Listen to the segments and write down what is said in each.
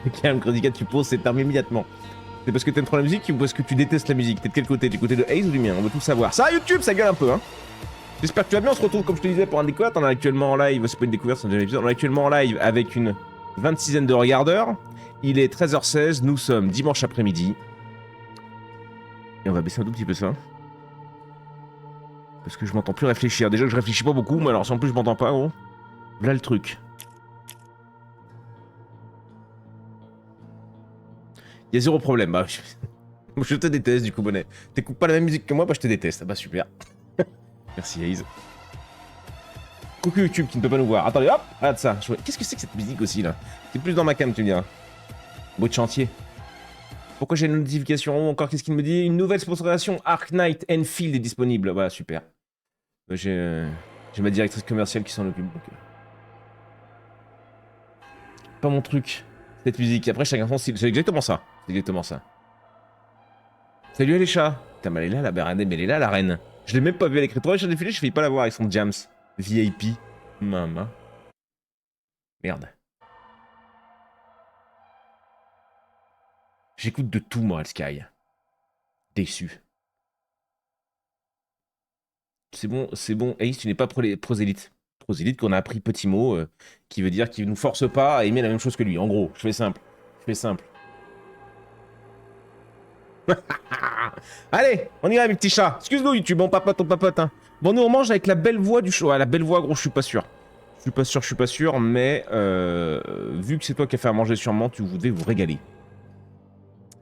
Calme, Crazy Cat, tu poses, c'est terminé immédiatement. C'est parce que t'aimes trop la musique ou parce que tu détestes la musique? T'es de quel côté? Du côté de Ace ou du mien? On veut tout savoir. Ça, YouTube, ça gueule un peu, hein. J'espère que tu vas bien. On se retrouve, comme je te disais, pour un découverte. On est actuellement en live. C'est pas une découverte, c'est un deuxième épisode. On est actuellement en live avec une 26aine de regardeurs. Il est 13h16. Nous sommes dimanche après-midi. Et on va baisser un tout petit peu ça. Parce que je m'entends plus réfléchir. Déjà que je réfléchis pas beaucoup, mais alors si en plus je m'entends pas, gros. Voilà le truc. Il y a zéro problème. Bah, je te déteste du coup, bonnet. T'écoutes pas la même musique que moi, bah je te déteste. Ah bah super. Merci Aze. Coucou YouTube qui ne peut pas nous voir. Attendez, hop, regarde ça. Qu'est-ce que c'est que cette musique aussi là? C'est plus dans ma cam, tu me diras. Beau de chantier. Pourquoi j'ai une notification? Encore, qu'est-ce qu'il me dit? Une nouvelle sponsorisation Arc Knight Enfield est disponible. Voilà, super. J'ai ma directrice commerciale qui s'en occupe. Donc... Pas mon truc, cette musique. Après, chacun son style. C'est exactement ça. C'est exactement ça. Salut Alécha. Putain, mais elle est là, la Bérardée, mais elle est là, la reine. Je l'ai même pas vu à l'écrit. 3 j'ai défilé, je failli pas la voir avec son Jams. VIP. Maman. Merde. J'écoute de tout, moi, Sky. Déçu. C'est bon, Ace, tu n'es pas prosélite. Prosélite qu'on a appris petit mot, qui veut dire qu'il nous force pas à aimer la même chose que lui. En gros, je fais simple. Allez, on y va, mes petits chats. Excuse-nous, YouTube, on papote, hein. Bon, nous, on mange avec la belle voix du show. Ah, la belle voix, gros, je suis pas sûr. Je suis pas sûr, mais vu que c'est toi qui as fait à manger sûrement, vous devez vous régaler.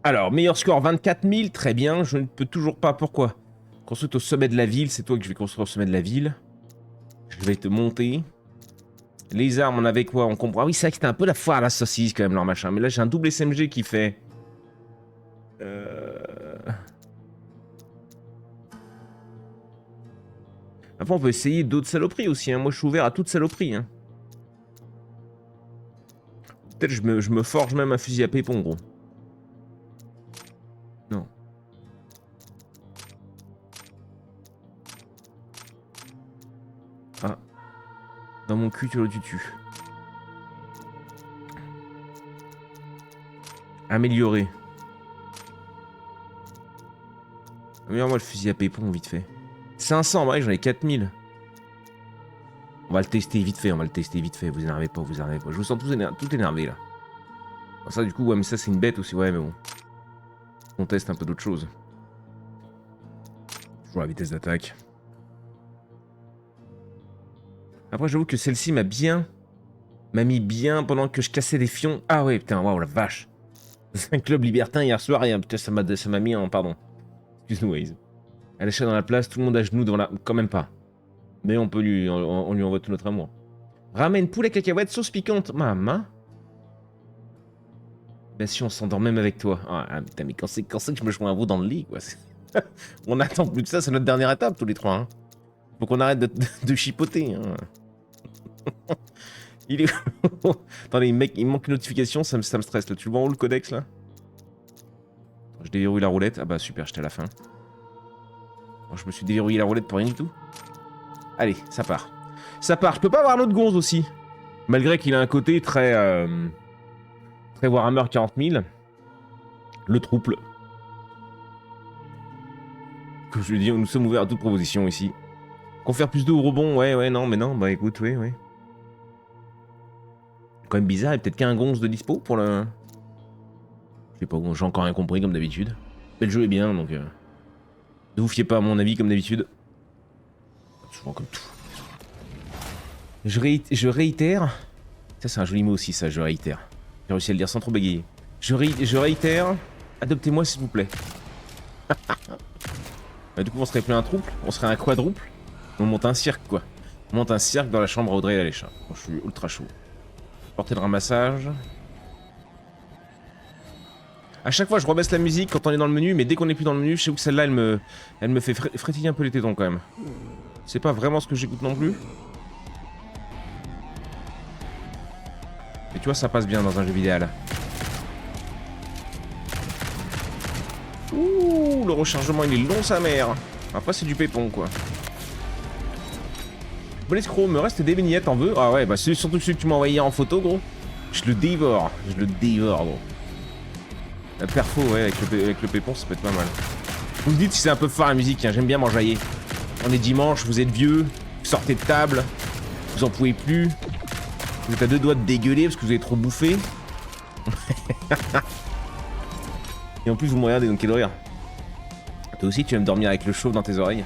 Alors, meilleur score, 24 000, très bien. Je ne peux toujours pas, pourquoi? Construire au sommet de la ville, c'est toi que je vais construire au sommet de la ville. Je vais te monter. Les armes, on avait quoi? On comprend. Ah oui, c'est vrai que c'était un peu la foire à la saucisse quand même, leur machin. Mais là, j'ai un double SMG qui fait... Après, on peut essayer d'autres saloperies aussi. Hein. Moi, je suis ouvert à toute saloperie. Hein. Peut-être je me forge même un fusil à pépon, gros. Non. Ah. Dans mon cul, tu le tues. Améliorer. Améliore-moi le fusil à pépon, vite fait. 500, ouais, j'en ai 4000. On va le tester vite fait, vous énervez pas, Je vous sens tout énervé, là. Bon, ça, du coup, ouais, mais ça, c'est une bête aussi, ouais, mais bon. On teste un peu d'autres choses. Toujours la vitesse d'attaque. Après, j'avoue que celle-ci m'a mis bien pendant que je cassais des fions. Ah ouais, putain, waouh, la vache. C'est un club libertin hier soir, et putain, ça m'a mis en... Pardon. Excuse-nous, Waze. Elle achète dans la place, tout le monde à genoux devant la... Quand même pas. Mais on lui envoie tout notre amour. Ramène poulet cacahuète, sauce piquante. Maman. Bah si, on s'endort même avec toi. Ah putain, mais quand c'est que je me joins à vous dans le lit, quoi. On attend plus de ça, c'est notre dernière étape, tous les trois. Hein. Faut qu'on arrête de chipoter. Hein. Il est... Attendez, mec, il manque une notification, ça me stresse. Là. Tu le vois en haut, le codex, là? Je déverrouille la roulette. Ah bah super, j'étais à la fin. Bon, je me suis déverrouillé la roulette pour rien du tout. Allez, ça part. Ça part. Je peux pas avoir l'autre gonze aussi. Malgré qu'il a un côté très... très Warhammer 40 000. Le trouble. Comme je l'ai dit, nous sommes ouverts à toute proposition ici. Confère plus de au rebond, ouais, non, mais non, bah écoute, ouais. Quand même bizarre, il y a peut-être qu'un gonze de dispo pour le... Je sais pas, j'ai encore rien compris comme d'habitude. Mais le jeu est bien, donc... Ne vous fiez pas à mon avis comme d'habitude. Souvent comme tout. Je réitère... Ça c'est un joli mot aussi ça, je réitère. J'ai réussi à le dire sans trop bégayer. Je réitère... Adoptez-moi s'il vous plaît. Du coup on serait plus un trouble, on serait un quadruple. On monte un cirque quoi. On monte un cirque dans la chambre à Audrey et Alécha. Bon, je suis ultra chaud. Portée de ramassage. A chaque fois je rebaisse la musique quand on est dans le menu, mais dès qu'on est plus dans le menu, je sais que celle-là elle me fait frétiller un peu les tétons quand même. C'est pas vraiment ce que j'écoute non plus. Mais tu vois, ça passe bien dans un jeu vidéo. Ouh, le rechargement il est long sa mère. Après c'est du pépon quoi. Bon escroc, me reste des vignettes, en veux? Ah ouais, bah c'est surtout celui que tu m'as envoyé en photo gros. Je le dévore, gros. La perfo, ouais, avec le pépon, ça peut être pas mal. Vous me dites si c'est un peu fort la musique, hein, j'aime bien m'enjailler. On est dimanche, vous êtes vieux, vous sortez de table, vous en pouvez plus. Vous êtes à deux doigts de dégueuler parce que vous avez trop bouffé. Et en plus, vous me regardez, donc quel rire. Toi aussi, tu vas me dormir avec le chauve dans tes oreilles.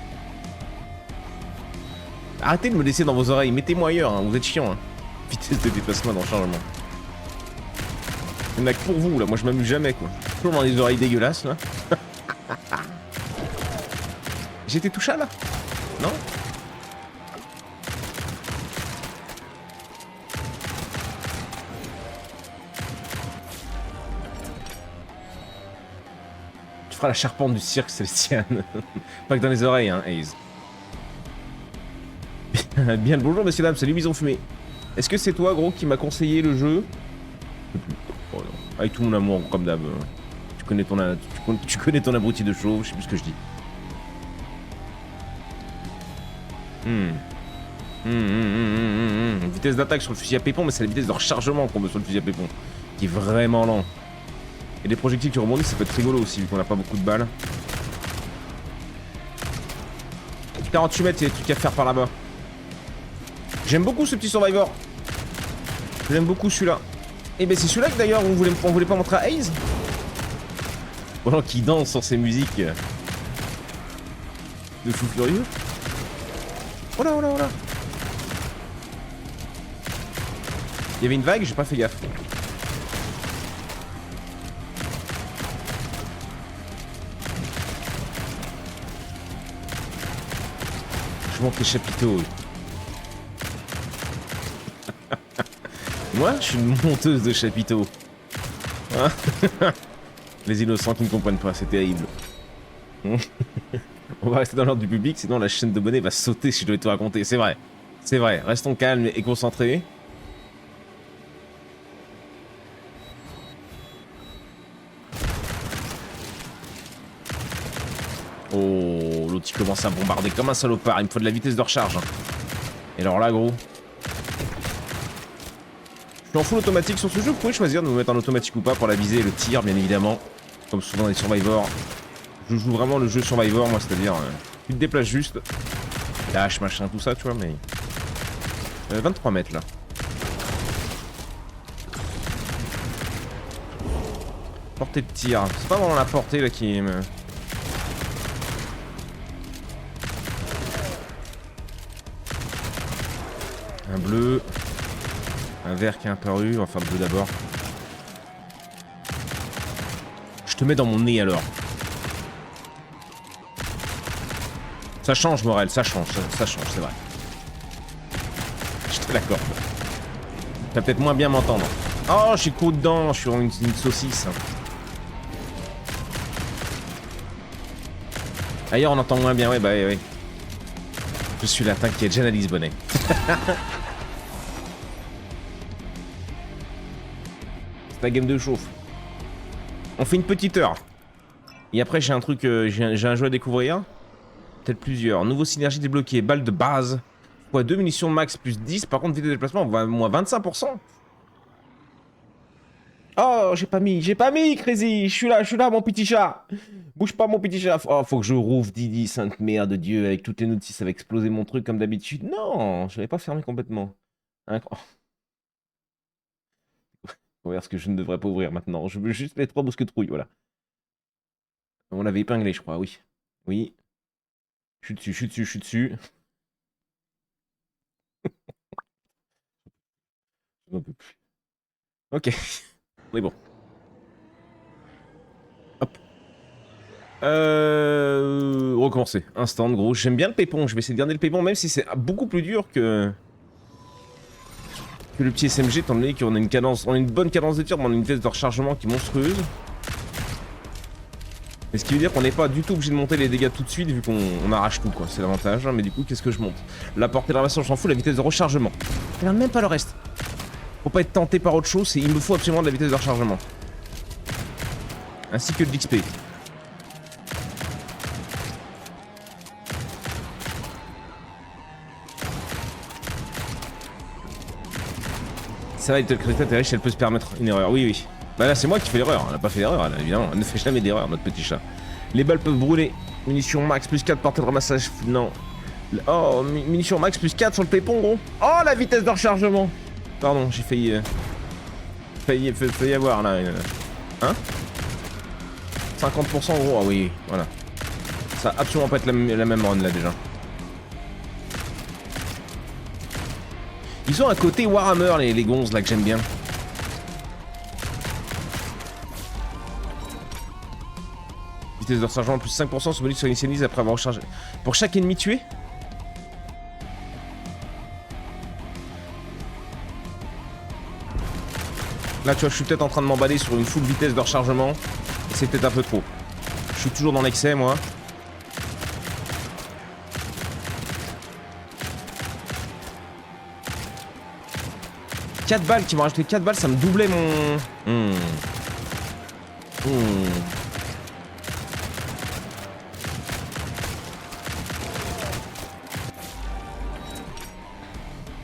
Arrêtez de me laisser dans vos oreilles, mettez-moi ailleurs, hein, vous êtes chiant. Hein. Vitesse de déplacement dans le chargement. Il y en a que pour vous, là, moi je m'amuse jamais, quoi. Toujours dans des oreilles dégueulasses, là. J'étais tout chat, là? Non? Tu feras la charpente du cirque Célestiane. Pas que dans les oreilles, hein, Ace. Bien le bonjour, messieurs dames, salut Bison Fumé. Est-ce que c'est toi, gros, qui m'a conseillé le jeu? Oh non. Avec tout mon amour, comme d'hab. Tu connais ton abruti de chauve, je sais plus ce que je dis. Vitesse d'attaque sur le fusil à pépon, mais c'est la vitesse de rechargement qu'on veut sur le fusil à pépon, qui est vraiment lent. Et des projectiles qui rebondissent, ça peut être rigolo aussi, vu qu'on a pas beaucoup de balles. 48 mètres, il y a des trucs à faire par là-bas. J'aime beaucoup ce petit Survivor. J'aime beaucoup celui-là. Et ben c'est celui-là que d'ailleurs on voulait pas montrer à Haze. Pendant qu'il danse sur ses musiques de fou furieux. Oh là, oh là, oh là. Il y avait une vague, j'ai pas fait gaffe. Je monte les chapiteaux. Moi, je suis une monteuse de chapiteaux. Hein. Les innocents qui ne comprennent pas, c'est terrible. On va rester dans l'ordre du public, sinon la chaîne d'abonnés va sauter si je devais tout raconter. C'est vrai. C'est vrai. Restons calmes et concentrés. Oh, l'autre il commence à bombarder comme un salopard. Il me faut de la vitesse de recharge. Et alors là, gros. Je suis en full automatique sur ce jeu. Vous pouvez choisir de vous mettre en automatique ou pas pour la visée et le tir, bien évidemment. Comme souvent dans les Survivors. Je joue vraiment le jeu Survivor, moi, c'est-à-dire. Tu te déplaces juste. Dash, machin, tout ça, tu vois, mais. 23 mètres là. Portée de tir. C'est pas vraiment la portée là qui me. Un bleu. Un vert qui est apparu. On va faire le bleu d'abord. Je te mets dans mon nez alors. Ça change, Morel, ça change, c'est vrai. Je te l'accorde. Tu vas peut-être moins bien m'entendre. Oh, je suis couru dedans, je suis une saucisse. Ailleurs, on entend moins bien, ouais, bah ouais. Je suis là, t'inquiète, j'analyse bonnet. C'est la game de chauffe. On fait une petite heure. Et après, j'ai un truc, j'ai un jeu à découvrir. Peut-être plusieurs. Nouveau synergie débloqué. Balle de base. Fois 2 munitions max plus 10. Par contre, vitesse de déplacement, moins 25%. Oh, j'ai pas mis, Crazy. Je suis là, mon petit chat. Bouge pas, mon petit chat. Oh, faut que je rouvre Didi, sainte mère de Dieu. Avec toutes les notices, ça va exploser mon truc comme d'habitude. Non, je l'avais pas fermé complètement. Oh. Ouvrir ce que je ne devrais pas ouvrir maintenant. Je veux juste les 3 mousquetrouilles, voilà. On l'avait épinglé, je crois, oui. Oui. Je suis dessus. Je n'en peux plus. Ok. On est bon. Hop. Recommencer. Instant, gros. J'aime bien le pépon. Je vais essayer de garder le pépon, même si c'est beaucoup plus dur que le petit SMG, étant donné qu'on a une cadence. On a une bonne cadence de tir, mais on a une vitesse de rechargement qui est monstrueuse. Et ce qui veut dire qu'on n'est pas du tout obligé de monter les dégâts tout de suite, vu qu'on arrache tout, quoi. C'est l'avantage. Hein. Mais du coup, qu'est-ce que je monte? La portée d'armation, j'en fous. La vitesse de rechargement. Je regarde même pas le reste. Faut pas être tenté par autre chose, il me faut absolument de la vitesse de rechargement. Ainsi que de l'XP. Ça va, Little Crystal, t'es riche, elle peut se permettre une erreur. Oui, oui. Bah là, c'est moi qui fais l'erreur. Elle n'a pas fait d'erreur, évidemment. Elle ne fait jamais d'erreur, notre petit chat. Les balles peuvent brûler. Munitions max plus 4, portée de ramassage. Non. Oh, munitions max plus 4 sur le pépon, gros. Oh, la vitesse de rechargement. Pardon, j'ai failli. Failli avoir là. Hein 50% gros, ah oui, voilà. Ça va absolument pas être la même run là déjà. Ils ont un côté Warhammer les gonzes là que j'aime bien. Vitesse de rechargement plus 5% ce bonus sur initialise après avoir rechargé. Pour chaque ennemi tué. Là tu vois je suis peut-être en train de m'emballer sur une full vitesse de rechargement. Et c'est peut-être un peu trop. Je suis toujours dans l'excès moi. « 4 balles qui m'ont rajouté 4 balles, ça me doublait mon...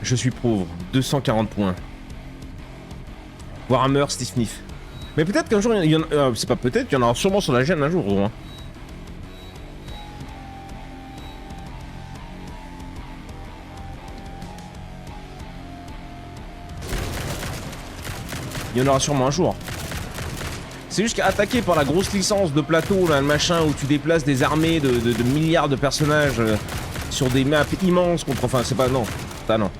Je suis pauvre, 240 points. Warhammer, Steve Smith. Mais peut-être qu'un jour, il y en a... c'est pas peut-être, il y en aura sûrement sur la chaîne un jour, gros. Hein. Il y en aura sûrement un jour. C'est juste qu'attaqué par la grosse licence de plateau, là, le machin, où tu déplaces des armées de milliards de personnages sur des maps immenses contre... Enfin, c'est pas... Non. Ça, non.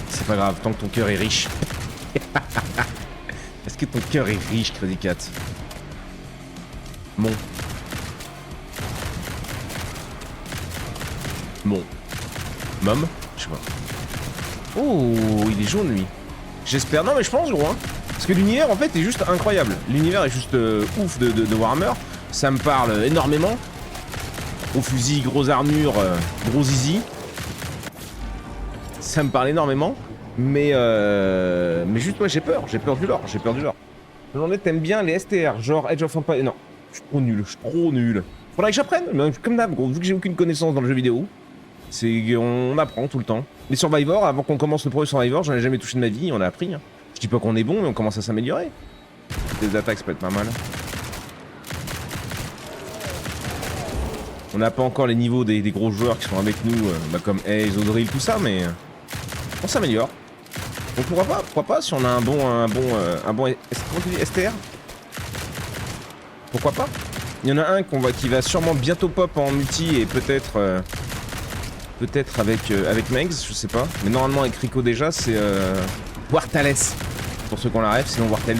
C'est pas grave, tant que ton cœur est riche. Est-ce que ton cœur est riche, Crazy Cat? Mon. Mom? Je sais pas. Oh, il est jaune lui. J'espère. Non mais je pense gros hein. Parce que l'univers en fait est juste incroyable. L'univers est juste ouf de Warhammer. Ça me parle énormément. Gros fusil, grosse armure, gros zizi. Ça me parle énormément. Mais juste ouais j'ai peur du lore. J'en ai t'aimes bien les STR, genre Age of Empires. Non, je suis trop nul. Faudrait que j'apprenne, mais comme d'hab gros, vu que j'ai aucune connaissance dans le jeu vidéo. On apprend tout le temps. Les Survivors, avant qu'on commence le premier Survivor, j'en ai jamais touché de ma vie, on a appris. Hein. Je dis pas qu'on est bon, mais on commence à s'améliorer. Les attaques, ça peut être pas mal. On n'a pas encore les niveaux des gros joueurs qui sont avec nous, comme Ace, Audrey, tout ça, mais on s'améliore. Donc pourquoi pas, si on a un bon comment tu dis, STR. Pourquoi pas. Il y en a un qui va sûrement bientôt pop en multi et peut-être... Peut-être avec Megs, je sais pas. Mais normalement avec Rico déjà, c'est Wartales. Pour ceux qui ont la ref, sinon Wartales.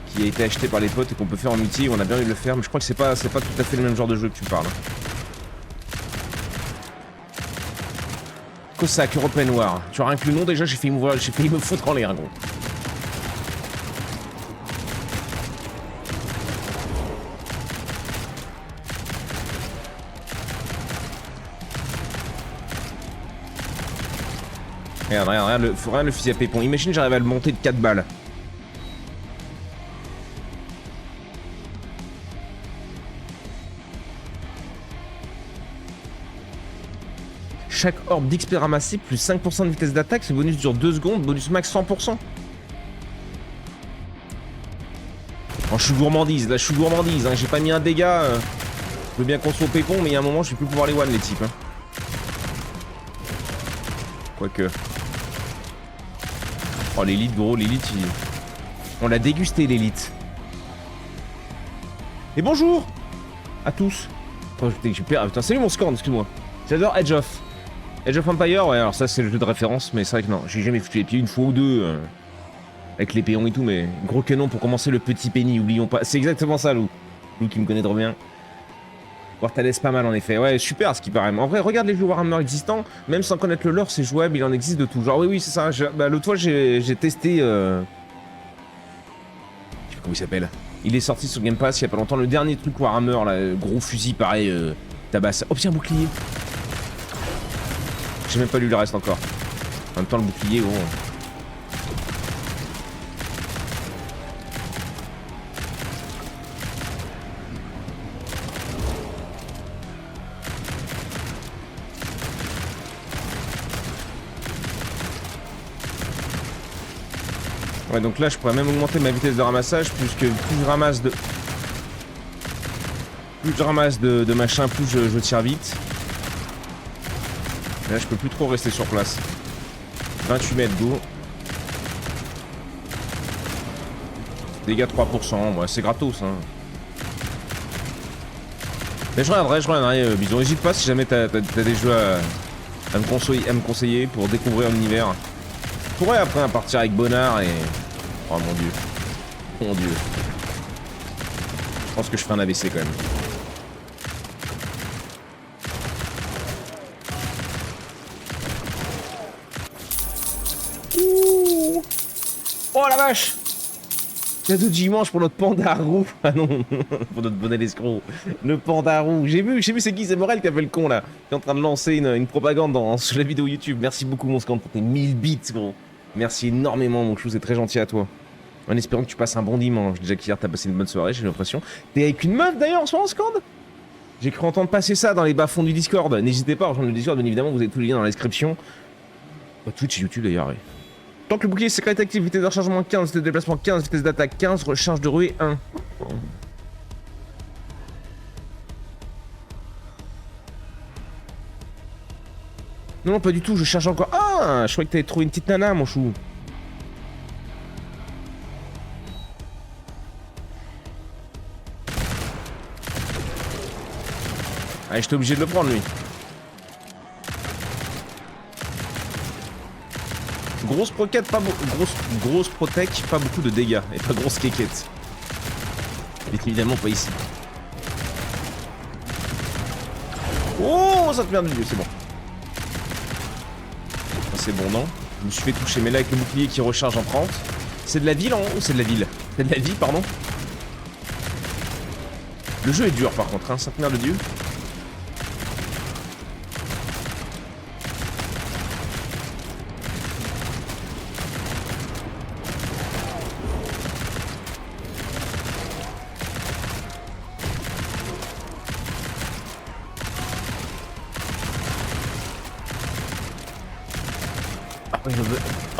Qui a été acheté par les potes et qu'on peut faire en multi. On a bien envie de le faire, mais je crois que c'est pas tout à fait le même genre de jeu que tu parles. Cossack, European War. Tu as rien que le nom déjà, j'ai failli me foutre en l'air, gros. Regarde le fusil à pépon. Imagine j'arrive à le monter de 4 balles. Chaque orbe d'XP ramassé plus 5% de vitesse d'attaque, ce bonus dure 2 secondes, bonus max 100%. Oh, je suis gourmandise, là je suis gourmandise, hein. J'ai pas mis un dégât. Je veux bien qu'on soit au pépon, mais il y a un moment je vais plus pouvoir les one les types. Hein. Quoique. Oh l'élite gros, l'élite on l'a dégusté l'élite. Et bonjour à tous. Oh, j'ai perdu. Putain, salut mon score, excuse-moi. J'adore Age of Empires, ouais alors ça c'est le jeu de référence, mais c'est vrai que non, j'ai jamais foutu les pieds une fois ou deux. Avec les péons et tout, mais gros canon pour commencer le petit Penny, oublions pas. C'est exactement ça Lou. Lou qui me connaît trop bien. Wartales pas mal en effet, ouais super ce qui paraît. En vrai regarde les jeux Warhammer existants, même sans connaître le lore c'est jouable, il en existe de tout genre. Oui c'est ça, l'autre fois j'ai testé... Je sais pas comment il s'appelle. Il est sorti sur Game Pass il y a pas longtemps, le dernier truc Warhammer là, gros fusil pareil, tabasse. Oh tiens bouclier. J'ai même pas lu le reste encore. En même temps le bouclier gros... Ouais, donc là, je pourrais même augmenter ma vitesse de ramassage, puisque plus je ramasse de... Plus je ramasse de machin, plus je tire vite. Et là, je peux plus trop rester sur place. 28 mètres d'eau. Dégâts 3%, ouais, c'est gratos, hein. Mais je reviendrai, Bison. N'hésite pas si jamais t'as des jeux à me conseiller pour découvrir l'univers. Je pourrais après partir avec Bonnard et... Oh mon dieu. Mon dieu. Je pense que je ferai un AVC quand même. Ouh. Oh la vache! Cadeau de dimanche pour notre panda roux. Ah non, pour notre bonnet d'escroc. Le panda roux. J'ai vu c'est qui, c'est Morel qui a fait le con là. Qui est en train de lancer une propagande sur la vidéo YouTube. Merci beaucoup mon scan pour tes 1000 bits gros. Merci énormément mon chou, c'est très gentil à toi. En espérant que tu passes un bon dimanche. Déjà qu'hier t'as passé une bonne soirée, j'ai l'impression. T'es avec une meuf d'ailleurs en ce moment, Scand? J'ai cru entendre passer ça dans les bas-fonds du Discord. N'hésitez pas à rejoindre le Discord, bien évidemment, vous avez tous les liens dans la description. Twitch et YouTube d'ailleurs, ouais. Tant que le bouclier secret est actif, vitesse de rechargement 15, vitesse de déplacement 15, vitesse d'attaque 15, recharge de ruée 1. Non, non, pas du tout, je cherche encore. Ah, je croyais que t'avais trouvé une petite nana, mon chou. Allez, j'étais obligé de le prendre, lui. Grosse proquette, pas grosse protec, pas beaucoup de dégâts. Et pas grosse quéquette. Évidemment pas ici. Oh, ça te merde du dieu, c'est bon. C'est bon, non? Je me suis fait toucher, mais là avec le bouclier qui recharge en 30. C'est de la ville en haut ou c'est de la ville? C'est de la vie, pardon. Le jeu est dur par contre, hein, sainte mère de dieu.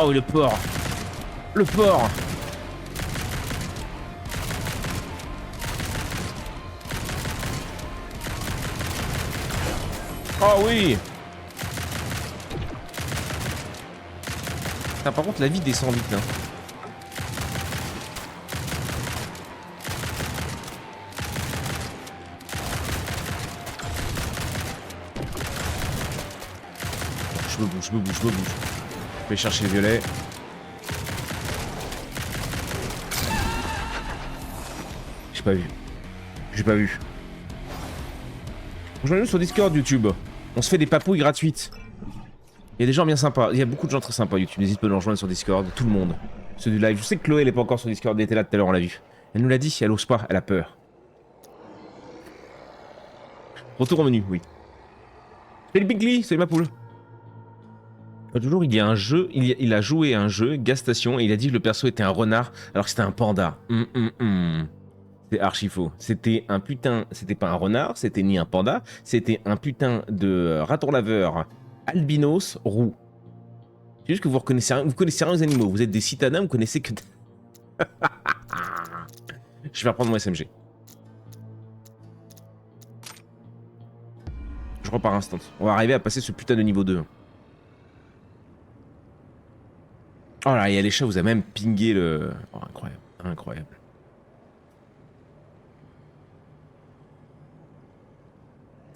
Oh, le porc! Le porc! Oh oui! Ah, par contre, la vie descend vite, hein. Je me bouge. Je vais chercher le violet. J'ai pas vu. Rejoignez-nous sur Discord YouTube. On se fait des papouilles gratuites. Il y a des gens bien sympas. Il y a beaucoup de gens très sympas YouTube. N'hésite pas à nous rejoindre sur Discord. Tout le monde. Ceux du live. Je sais que Chloé elle est pas encore sur Discord. Elle était là tout à l'heure, on l'a vu. Elle nous l'a dit. Elle ose pas. Elle a peur. Retour au menu, oui. Salut Pinkley. Salut ma poule. Toujours, il y a un jeu, il a joué à un jeu, Gas Station, et il a dit que le perso était un renard, alors que c'était un panda. C'est archi faux. C'était un putain, c'était pas un renard, c'était ni un panda, c'était un putain de raton laveur albinos roux. C'est juste que vous connaissez rien aux animaux, vous êtes des citadins, vous connaissez que... Je vais reprendre mon SMG. Je repars instant. On va arriver à passer ce putain de niveau 2. Oh là, il y a les chats, vous avez même pingé le... Oh, incroyable.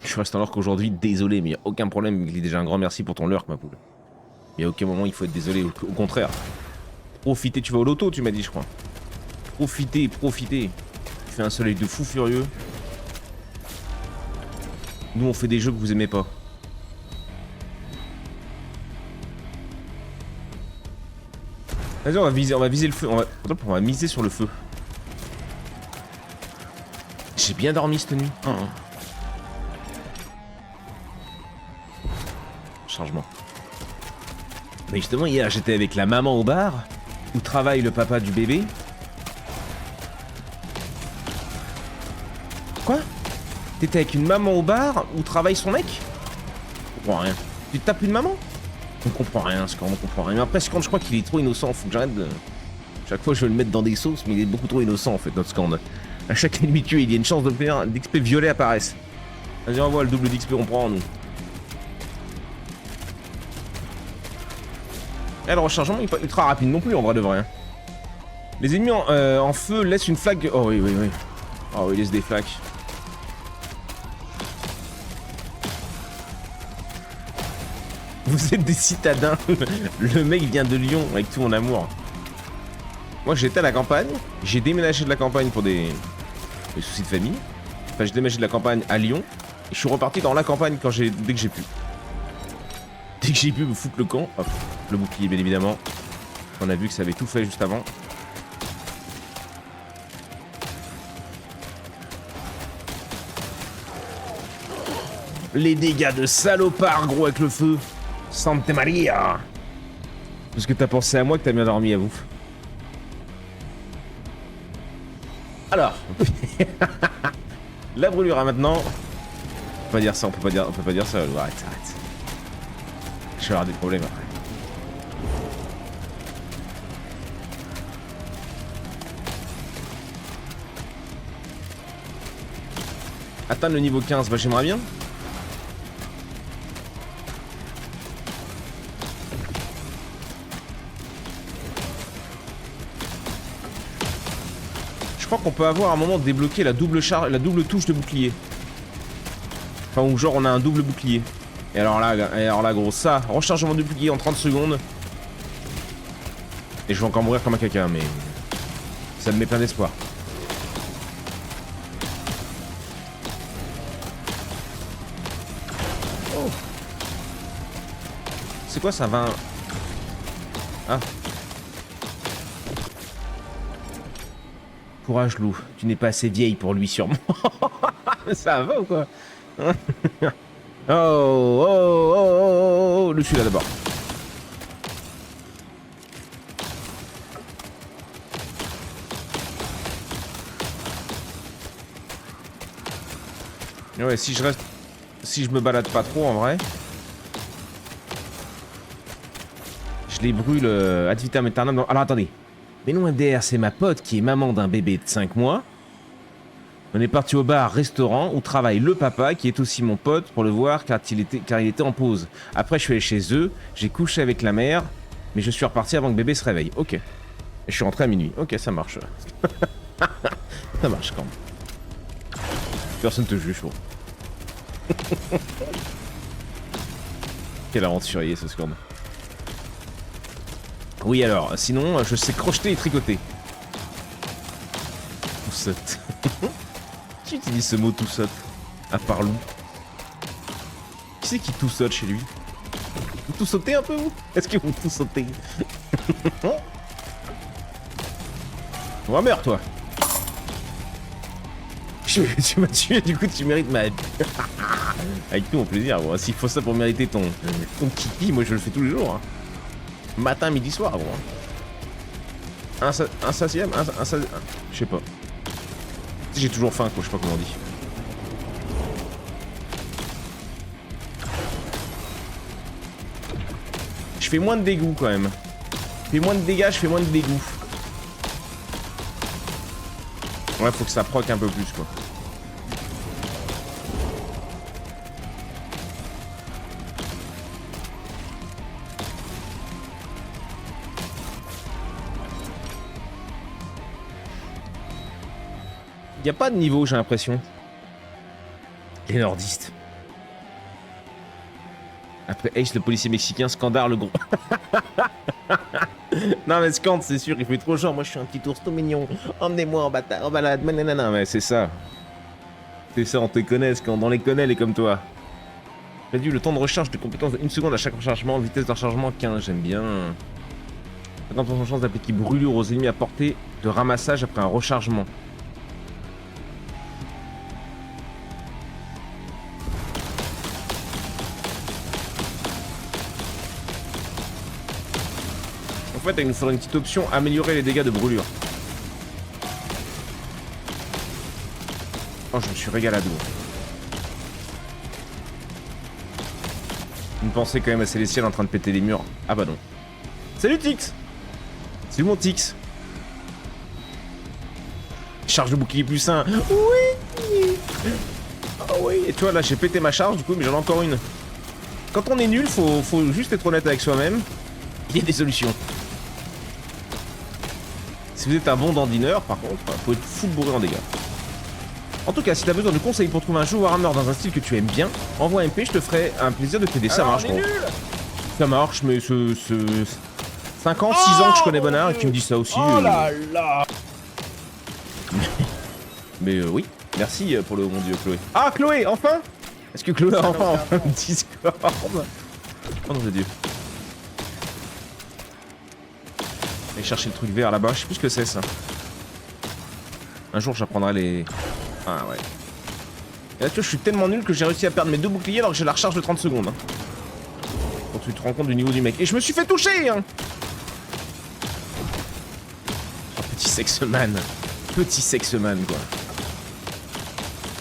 Je reste alors qu'aujourd'hui, désolé, mais il n'y a aucun problème. Il est déjà un grand merci pour ton lurk, ma poule. Il n'y a aucun moment il faut être désolé, au contraire. Profitez, tu vas au loto, tu m'as dit, je crois. Profitez. Il fait un soleil de fou furieux. Nous, on fait des jeux que vous aimez pas. Vas-y, on va viser le feu. On va miser sur le feu. J'ai bien dormi cette nuit. Changement. Mais justement, hier, j'étais avec la maman au bar, où travaille le papa du bébé. Quoi? T'étais avec une maman au bar, où travaille son mec? Je comprends rien. Tu te tapes une maman? On comprend rien, Scorn, on comprend rien. Mais après, Scorn, je crois qu'il est trop innocent, faut que j'arrête de... Chaque fois, je veux le mettre dans des sauces, mais il est beaucoup trop innocent en fait, notre Scand. À chaque ennemi tué, il y a une chance de faire d'XP violet apparaisse. Vas-y, on voit le double d'XP, on prend, nous. Et le rechargement, il est pas ultra rapide non plus, en vrai de vrai. Les ennemis en feu laissent une flaque. Oh oui, oui, oui. Oh, ils laissent des flaques. Vous êtes des citadins. Le mec vient de Lyon avec tout mon amour. Moi, j'étais à la campagne. J'ai déménagé de la campagne pour des soucis de famille. Enfin, j'ai déménagé de la campagne à Lyon. Et je suis reparti dans la campagne dès que j'ai pu. Dès que j'ai pu me foutre le camp. Hop, le bouclier, bien évidemment. On a vu que ça avait tout fait juste avant. Les dégâts de salopard, gros, avec le feu. Sante Maria. Parce que t'as pensé à moi que t'as bien dormi, à vous. Alors. La brûlure, hein, maintenant. On peut pas dire ça, on peut pas dire ça. Arrête, arrête. Je vais avoir des problèmes après. Atteindre le niveau 15, bah j'aimerais bien. Je crois qu'on peut avoir à un moment débloqué la double touche de bouclier. Enfin, où genre on a un double bouclier. Et alors là gros, ça, rechargement de bouclier en 30 secondes. Et je vais encore mourir comme un caca, mais ça me met plein d'espoir. Oh. C'est quoi ça, 20... Ah. Courage, loup. Tu n'es pas assez vieille pour lui, sûrement. Ça va ou quoi? Oh, oh, oh, oh, oh, le celui-là d'abord. Ouais, si je me balade pas trop en vrai, je les brûle ad vitam aeternam. Alors attendez. Mais non, MDR, c'est ma pote qui est maman d'un bébé de 5 mois. On est parti au bar-restaurant où travaille le papa qui est aussi mon pote pour le voir car il était en pause. Après, je suis allé chez eux, j'ai couché avec la mère, mais je suis reparti avant que bébé se réveille. Ok. Et je suis rentré à minuit. Ok, ça marche. Ça marche quand même. Personne te juge, bon. Quel aventurier ce score. Oui alors, sinon je sais crocheter et tricoter. Tout saute. Qui utilise ce mot tout saute? À part Lou. Qui c'est qui tout saute chez lui? Vous tout sautez un peu vous? Est-ce que vous tout sautez? Oh meurs toi. Tu m'as tué, du coup tu mérites ma... Avec tout mon plaisir, gros. S'il faut ça pour mériter ton kiki, moi je le fais tous les jours. Hein. Matin, midi, soir, gros. Un sasième, je sais pas. J'ai toujours faim, quoi, je sais pas comment on dit. Je fais moins de dégoût quand même. Je fais moins de dégâts, je fais moins de dégoût. Ouais, faut que ça proc un peu plus, quoi. Y a pas de niveau, j'ai l'impression. Les nordistes. Après Ace, le policier mexicain, Scandard, le gros. Non mais Scand, c'est sûr, il fait trop genre. Moi, je suis un petit ours tout mignon. Emmenez-moi en balade. Non, mais c'est ça. C'est ça, on te connaît, Scand. On les connaît, les comme toi. Réduit le temps de recharge de compétences de 1 seconde à chaque rechargement. Vitesse de rechargement 15, j'aime bien. 50% de chance d'appliquer brûlure aux ennemis à portée de ramassage après un rechargement. En fait, il nous faudrait une petite option, améliorer les dégâts de brûlure. Oh, je me suis régalé à dos. Une pensée quand même à Célestial en train de péter les murs. Ah bah non. Salut Tix! Salut mon Tix! Charge de bouclier plus 1. Oui. Ah oui. Et tu vois, là, j'ai pété ma charge, du coup, mais j'en ai encore une. Quand on est nul, faut juste être honnête avec soi-même. Il y a des solutions. Si vous êtes un bon dandineur, par contre, faut être full bourré en dégâts. En tout cas, si t'as besoin de conseils pour trouver un jeu Warhammer dans un style que tu aimes bien, envoie un MP, je te ferai un plaisir de t'aider. Ça marche, gros. Ça marche, mais 5 ans, 6 ans que je connais Bonnard et qui me dit ça aussi. Oh là là. Mais oui, merci pour le mon dieu, Chloé. Ah, Chloé, enfin. Est-ce que Chloé a enfin un Discord? Oh non de Dieu. Allez chercher le truc vert là-bas, je sais plus ce que c'est ça. Un jour j'apprendrai les... Ah ouais. Et là tu vois, je suis tellement nul que j'ai réussi à perdre mes 2 boucliers alors que j'ai la recharge de 30 secondes. Hein. Quand tu te rends compte du niveau du mec. Et je me suis fait toucher hein. Oh, petit sexman. Petit sexman quoi.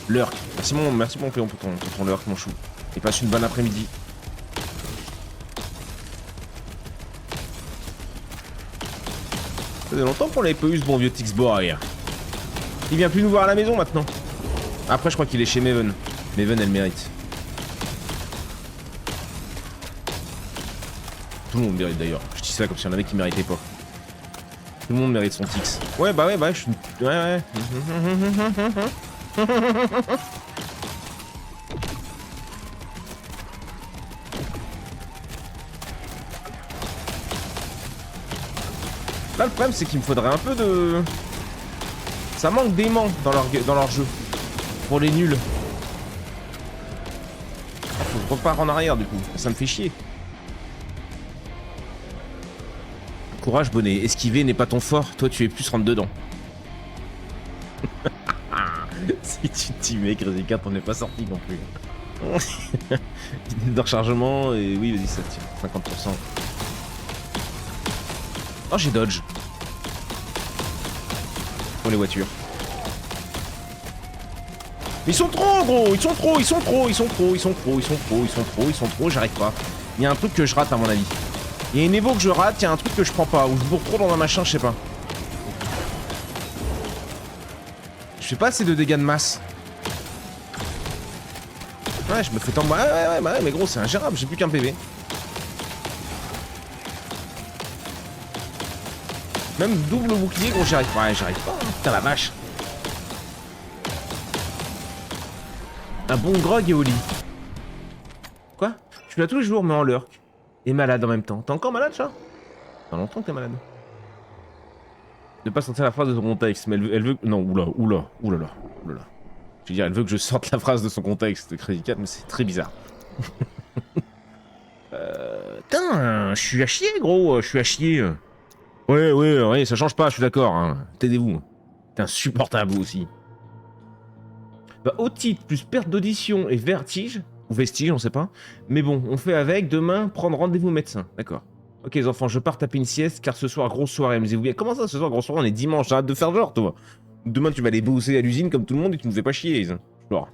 Lurk. Merci mon péon pour ton lurk mon chou. Et passe une bonne après-midi. Ça faisait longtemps qu'on l'avait pas eu ce bon vieux Tixboy. Il vient plus nous voir à la maison maintenant. Après je crois qu'il est chez Maven. Maven elle mérite. Tout le monde mérite d'ailleurs. Je dis ça comme si y en avait qui méritaient pas. Tout le monde mérite son Tix. Ouais bah je suis... Ouais. Là le problème c'est qu'il me faudrait un peu de... Ça manque d'aimant dans leur jeu. Pour les nuls. Faut que je repars en arrière du coup. Ça me fait chier. Courage bonnet. Esquiver n'est pas ton fort. Toi tu es plus rentre dedans. Si tu t'y mets, Crazy Cat, on n'est pas sorti non plus. De rechargement et oui vas-y ça tire. 50%. Oh j'ai dodge. Pour les voitures. Ils sont trop gros, ils sont trop, j'arrive pas. Il y a un truc que je rate à mon avis. Il y a une évo que je rate, il y a un truc que je prends pas, ou je bourre trop dans un machin, je sais pas. Je fais pas assez de dégâts de masse. Ouais, je me fais tomber. Ouais, mais gros, c'est ingérable, j'ai plus qu'un PV. Même double bouclier, gros, j'y arrive pas. Ouais, j'arrive pas. Putain, la vache. Un bon grog et au lit. Quoi? Je suis là tous les jours, mais en lurk. Et malade en même temps. T'es encore malade, chat? Ça fait longtemps que t'es malade. Ne pas sortir la phrase de son contexte, mais elle veut... Non, oula. Je veux dire, elle veut que je sorte la phrase de son contexte, Crazy Cat, mais c'est très bizarre. Putain, je suis à chier, gros, je suis à chier. Ouais, ça change pas, je suis d'accord, hein. Taisez-vous. T'es insupportable, vous aussi. Bah, otite plus perte d'audition et vertige, ou vestige, on sait pas. Mais bon, on fait avec, demain, prendre rendez-vous médecin. D'accord. Ok les enfants, je pars taper une sieste, car ce soir, grosse soirée. Me disait-vous, comment ça, ce soir, grosse soirée, on est dimanche, arrête de faire genre, toi. Demain, tu vas aller bosser à l'usine comme tout le monde et tu nous fais pas chier. Genre,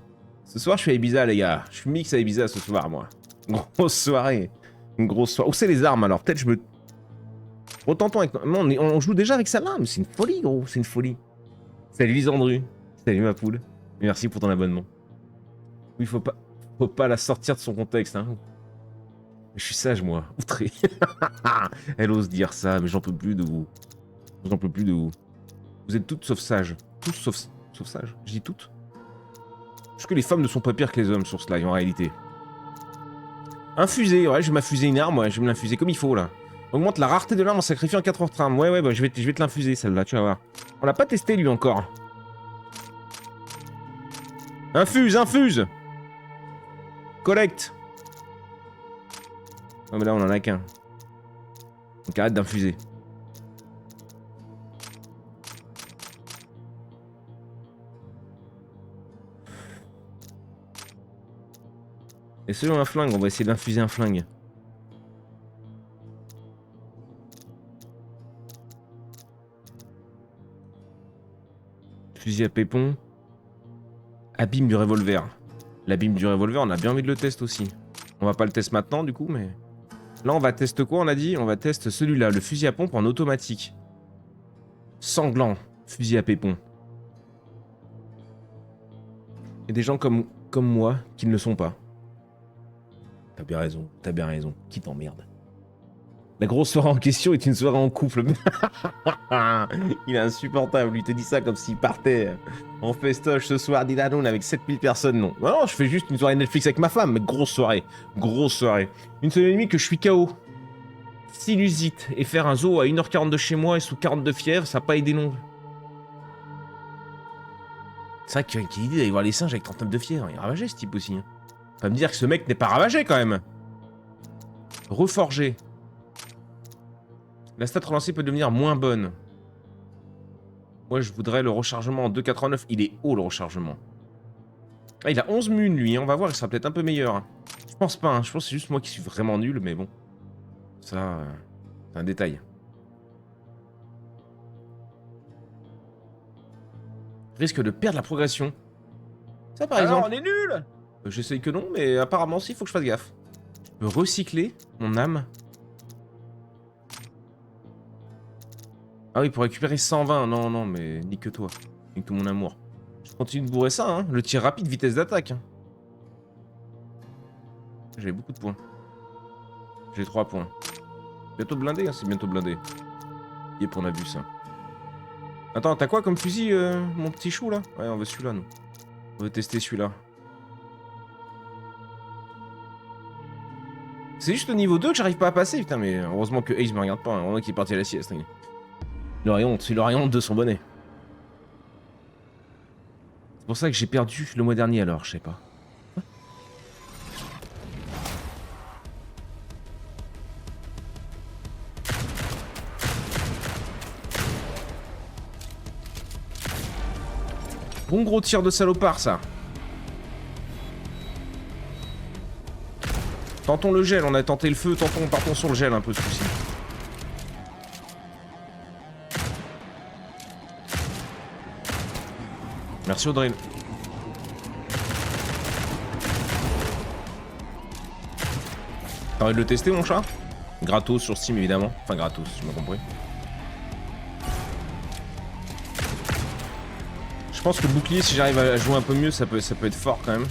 ce soir, je suis à Ibiza, les gars. Je suis mix à Ibiza ce soir, moi. Grosse soirée. Une grosse soirée. Où c'est les armes, alors? Peut-être je me... Retentons avec... Non, on joue déjà avec sa lame. C'est une folie, gros. C'est une folie. Salut Lisandru. Salut ma poule. Merci pour ton abonnement. Oui, faut pas la sortir de son contexte, hein. Je suis sage, moi. Outré. Elle ose dire ça, mais j'en peux plus de vous. J'en peux plus de vous. Vous êtes toutes sauf sages. Tous sauf sages. Je dis toutes. Parce que les femmes ne sont pas pires que les hommes sur ce live, en réalité. Infusé, ouais, je vais m'infuser une arme, ouais, je vais me l'infuser comme il faut, là. Augmente la rareté de l'arme en sacrifiant 4 heures trame. Ouais, bah, je vais te l'infuser, celle-là, tu vas voir. On l'a pas testé, lui, encore. Infuse. Collecte. Non mais là on en a qu'un. Donc arrête d'infuser. Et selon un flingue, on va essayer d'infuser un flingue. Fusil à pépon. Abîme du revolver. L'abîme du revolver, on a bien envie de le tester aussi. On va pas le tester maintenant du coup, mais... Là, on va tester quoi, on a dit? On va tester celui-là, le fusil à pompe en automatique. Sanglant, fusil à pépon. y a des gens comme moi qui ne le sont pas. T'as bien raison, t'as bien raison. Qui t'emmerde? La grosse soirée en question est une soirée en couple. Il est insupportable, lui te dit ça comme s'il partait en festoche ce soir d'Idanoun avec 7000 personnes, non. Non, je fais juste une soirée Netflix avec ma femme, mais grosse soirée. Grosse soirée. Une semaine et demie que je suis KO. Sinusite. Et faire un zoo à 1h40 de chez moi et sous 42 fièvres, ça n'a pas aidé non. C'est vrai qu'il a l'idée d'aller voir les singes avec 39 de fièvre. Il est ravagé ce type aussi. Pas me dire que ce mec n'est pas ravagé quand même. Reforgé. La stat relancée peut devenir moins bonne. Moi, je voudrais le rechargement en 2,89. Il est haut, le rechargement. Ah, il a 11 mun, lui. On va voir, il sera peut-être un peu meilleur. Je pense pas. Hein. Je pense que c'est juste moi qui suis vraiment nul, mais bon. Ça, c'est un détail. Risque de perdre la progression. Ça, par exemple... on est nul. J'essaye que non, mais apparemment, si, il faut que je fasse gaffe. Je peux recycler mon âme. Ah oui, pour récupérer 120. Non, non, mais nique-toi. Nique mon amour. Je continue de bourrer ça, hein. Le tir rapide, vitesse d'attaque. Hein. J'ai beaucoup de points. J'ai 3 points. Bientôt blindé, hein, c'est bientôt blindé. Yep, on a vu ça. Attends, t'as quoi comme fusil, mon petit chou, là? Ouais, on veut celui-là, nous. On veut tester celui-là. C'est juste au niveau 2 que j'arrive pas à passer, putain, mais heureusement que Ace me regarde pas, hein. Heureusement qu'il est parti à la sieste. Hein. Il aurait honte de son bonnet. C'est pour ça que j'ai perdu le mois dernier alors, je sais pas. Bon gros tir de salopard ça. Tentons le gel, on a tenté le feu, partons sur le gel un peu ce coup-ci. Merci Audrey. T'as envie de le tester mon chat? Gratos sur Steam évidemment. Enfin gratos, tu m'as compris. Je pense que le bouclier, si j'arrive à jouer un peu mieux, ça peut être fort quand même.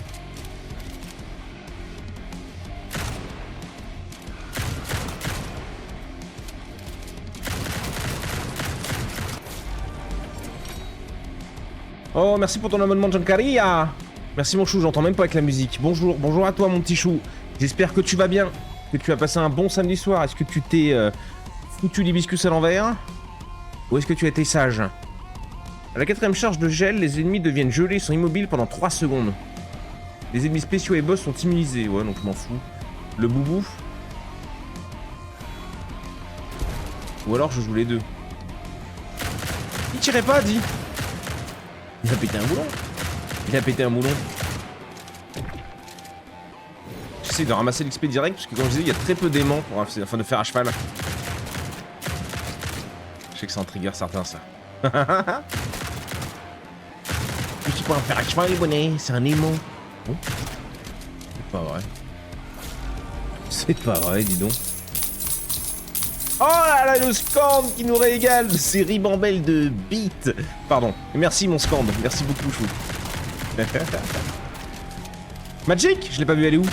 Oh, merci pour ton abonnement, Giancaria. Merci mon chou, j'entends même pas avec la musique. Bonjour, bonjour à toi mon petit chou. J'espère que tu vas bien, que tu as passé un bon samedi soir. Est-ce que tu t'es foutu l'hibiscus à l'envers? Ou est-ce que tu as été sage? À la 4ème charge de gel, les ennemis deviennent gelés et sont immobiles pendant 3 secondes. Les ennemis spéciaux et boss sont immunisés. Ouais, donc je m'en fous. Le boubou. Ou alors je joue les deux. Il tirait pas, dit. Il a pété un boulon. Il a pété un boulon. J'essaie de ramasser l'XP direct parce que comme je disais, il y a très peu d'aimants pour afin de faire à cheval. Je sais que ça en trigger certains ça. Tu peux en faire à cheval les bonnets, c'est un aimant. Bon. C'est pas vrai. C'est pas vrai, dis donc. Oh là là, le Scorn qui nous régale de ces ribambelles de beats. Pardon. Merci mon Scorn, merci beaucoup chou. Magic? Je l'ai pas vu, elle est où?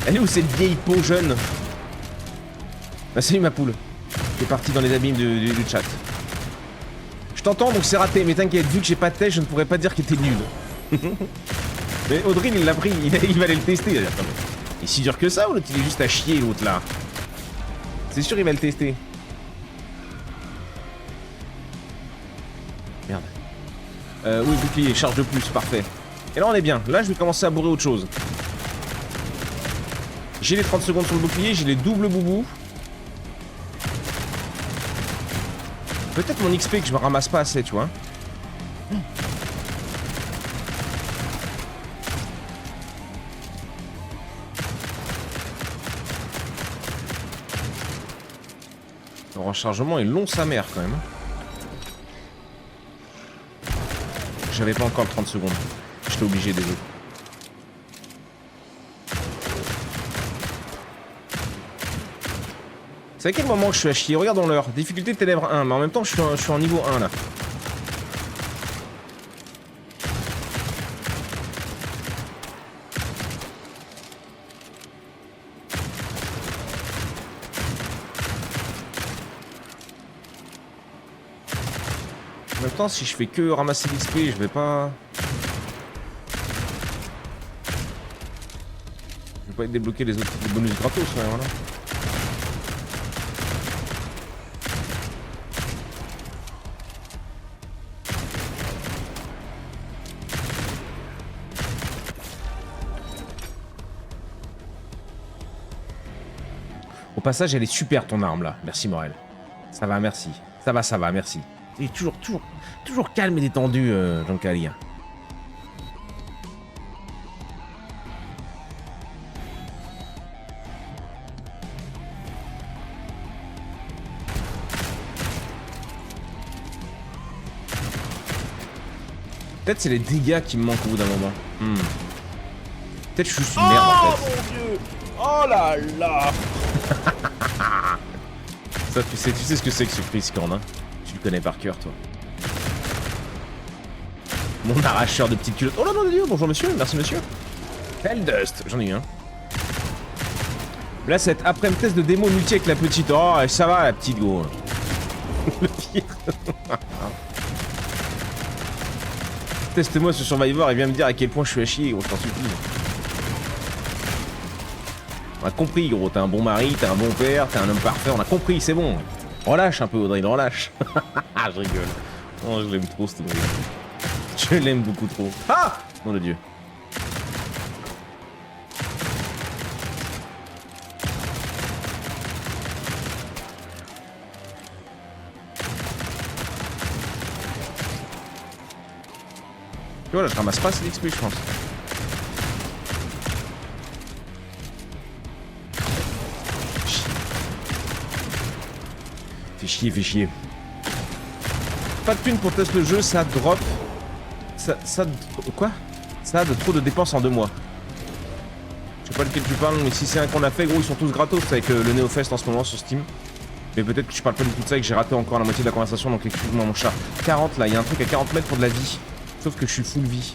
Elle est où cette vieille peau jeune? Bah salut ma poule. T'es partie dans les abîmes du chat. Je t'entends donc c'est raté, mais t'inquiète, vu que j'ai pas de test, je ne pourrais pas dire qu'il était nul. Mais Audrey il l'a pris, il va aller le tester. Il est si dur que ça ou l'autre il est juste à chier l'autre là? C'est sûr il va le tester. Merde. Oui, bouclier, charge de plus, parfait. Et là on est bien, là je vais commencer à bourrer autre chose. J'ai les 30 secondes sur le bouclier, j'ai les doubles boubous. Peut-être mon XP que je me ramasse pas assez, tu vois. Le rechargement est long sa mère quand même. J'avais pas encore le 30 secondes. J'étais obligé, désolé. C'est à quel moment que je suis à chier? Regardons l'heure. Difficulté ténèbres 1, mais en même temps je suis en niveau 1 là. En même temps, si je fais que ramasser l'XP, je vais pas... Je vais pas débloquer les autres bonus gratos, ouais, voilà. Au passage, elle est super ton arme là. Merci Morel. Ça va, merci. Ça va, merci. Et toujours calme et détendu, Jean-Cali. Peut-être c'est les dégâts qui me manquent au bout d'un moment. Peut-être je suis juste une merde en fait. Oh mon dieu! Oh là là! Ça, tu sais ce que c'est que ce Freescorn, hein? Tu le connais par cœur, toi. Mon arracheur de petites culottes. Oh là là, Dieu, bonjour monsieur, merci monsieur. Helldust, j'en ai eu un. Là, cette après-midi test de démo multi avec la petite. Oh, ça va, la petite go. Le pire. Teste-moi ce Survivor et viens me dire à quel point je suis à chier, gros, je t'en supplie. On a compris, gros, t'es un bon mari, t'es un bon père, t'es un homme parfait, on a compris, c'est bon. Relâche un peu, Audrey, relâche. Je rigole. Oh, je l'aime trop, cette Audrey. Je l'aime beaucoup trop. Ah! Nom de Dieu. Tu vois, là, je ramasse pas assez d'XP, je pense. Fais chier. Pas de thune pour tester le jeu, ça drop. Quoi? Ça a de trop de dépenses en 2 mois. Je sais pas lequel tu parles, mais si c'est un qu'on a fait, gros, ils sont tous gratos avec le NeoFest en ce moment sur Steam. Mais peut-être que tu parles pas du tout de ça et que j'ai raté encore la moitié de la conversation, donc excuse-moi mon chat. 40 là, il y a un truc à 40 mètres pour de la vie. Sauf que je suis full vie.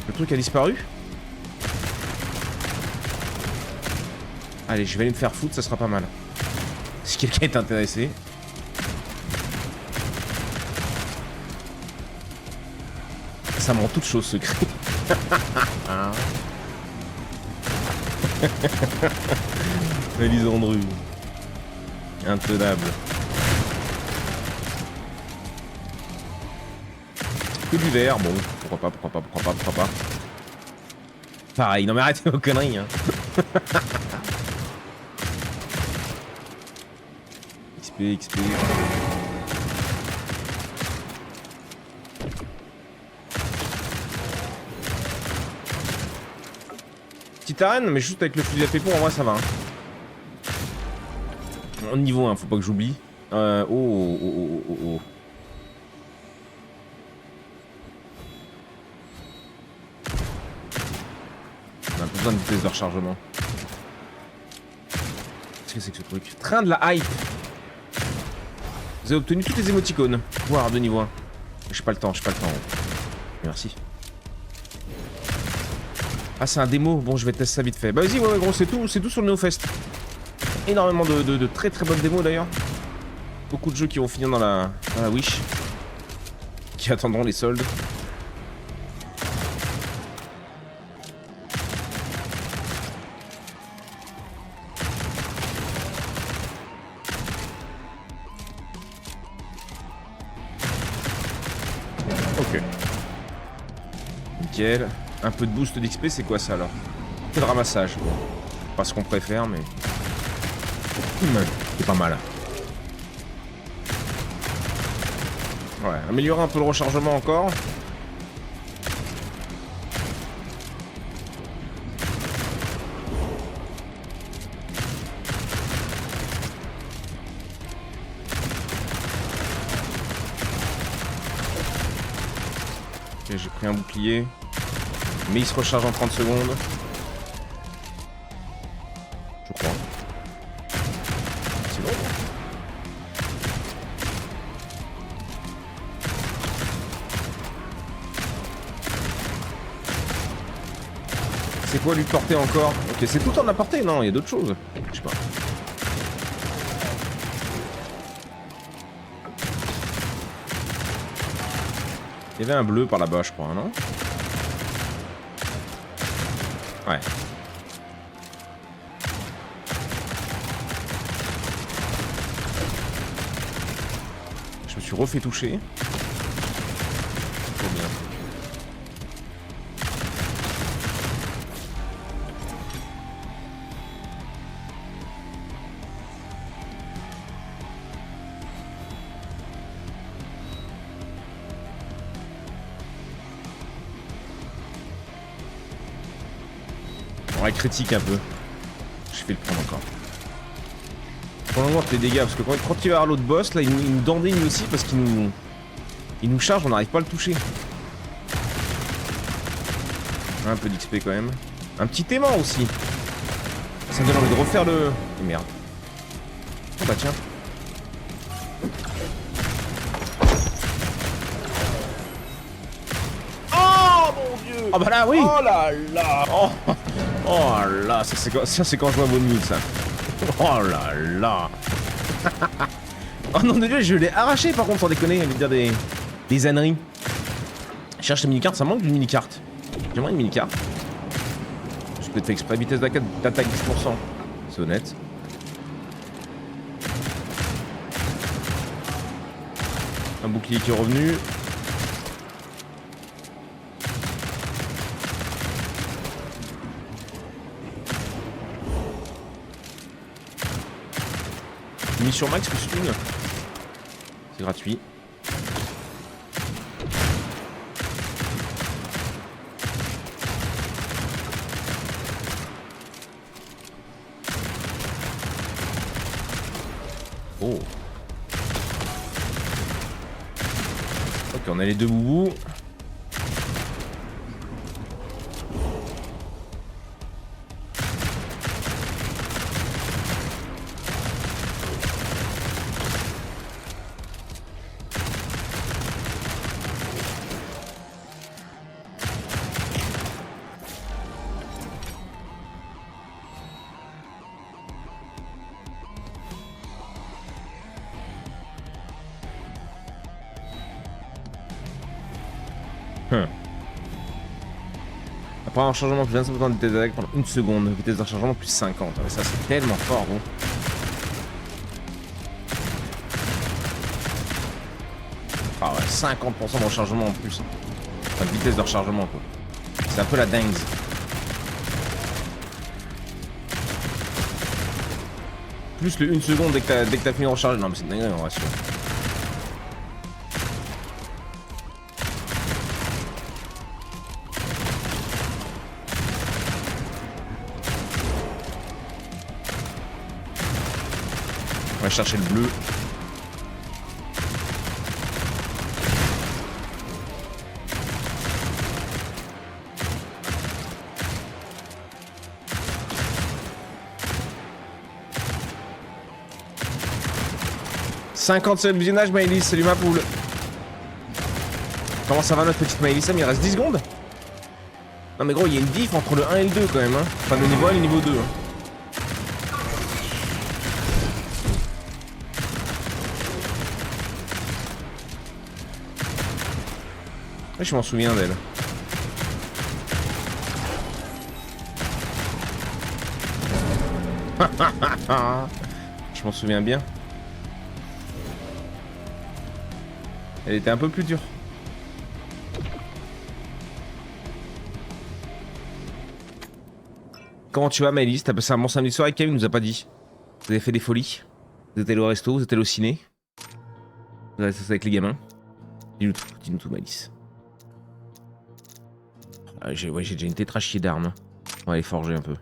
Le truc a disparu? Allez, je vais aller me faire foutre, ça sera pas mal. Si quelqu'un est intéressé. Ça me rend toute chose ce cri. Mélisandru. Intenable. Que d'hiver, bon, pourquoi pas. Pareil, non mais arrêtez vos conneries, hein. XP. Petite arène, mais juste avec le fusil à pépon, en vrai ça va. Hein. En niveau 1, faut pas que j'oublie. Oh. On a besoin de vitesse de rechargement. Qu'est-ce que c'est que ce truc? Train de la hype. Vous avez obtenu toutes les émoticônes. Voire de niveau 1. J'ai pas le temps. Merci. Ah, c'est un démo. Bon, je vais tester ça vite fait. Bah, vas-y, ouais, gros, c'est tout sur le NeoFest. Énormément de très bonnes démos d'ailleurs. Beaucoup de jeux qui vont finir dans la Wish. Qui attendront les soldes. Ok. Nickel. Un peu de boost d'XP, c'est quoi ça alors? Un peu de ramassage. Bon. Pas ce qu'on préfère, mais... c'est pas mal. Ouais, améliorer un peu le rechargement encore. Ok, j'ai pris un bouclier. Mais il se recharge en 30 secondes. Je crois. C'est bon. C'est quoi lui porter encore? Ok, c'est tout en à porter? Non, il y a d'autres choses. Je sais pas. Il y avait un bleu par là-bas, je crois, non? Ouais. Je me suis refait toucher. Trop bien. On va critique un peu. Je fais le prendre encore. Pour le moment, les dégâts, parce que quand il va avoir l'autre boss, là, il nous dandine aussi parce qu'il nous charge, on n'arrive pas à le toucher. Un peu d'XP quand même. Un petit aimant aussi. Ça me donne envie de refaire le... Oh, merde. Oh bah tiens. Oh mon dieu! Oh bah là oui! Oh là là! Oh là, ça c'est quand je vois vomir ça. Oh là là. Oh non de dieu, je l'ai arraché par contre sans déconner, je veux dire des âneries. Je cherche la mini-carte, ça manque d'une mini-carte. J'aimerais une mini-carte. Je peux être fait exprès, vitesse d'attaque 10%. C'est honnête. Un bouclier qui est revenu. Mission max plus une. C'est gratuit. Oh. Ok, on a les deux boubous. Après un chargement plus 25% de vitesse d'attaque pendant une seconde, vitesse de rechargement plus 50. Ah, ça c'est tellement fort gros. Ah ouais, 50% de rechargement en plus. Enfin de vitesse de rechargement quoi. C'est un peu la dingue. Plus le 1 seconde dès que t'as fini de recharger. Non mais c'est dingue en ratio. On va chercher le bleu. « 57 visionnage Maëlys, salut ma poule. Comment ça va notre petite Maëlys? Il reste 10 secondes. Non mais gros, il y a une diff entre le 1 et le 2 quand même. Hein. Enfin le niveau 1 et le niveau 2. Hein. Ouais, je m'en souviens d'elle. Je m'en souviens bien. Elle était un peu plus dure. Comment tu vas Maëlys? T'as passé un bon samedi soir avec Kevin, il nous a pas dit. Vous avez fait des folies? Vous êtes allé au resto? Vous êtes allé au ciné? Vous avez fait ça avec les gamins? Dis-nous tout Maëlys. J'ai déjà une tétrachier d'armes. On va aller forger un peu.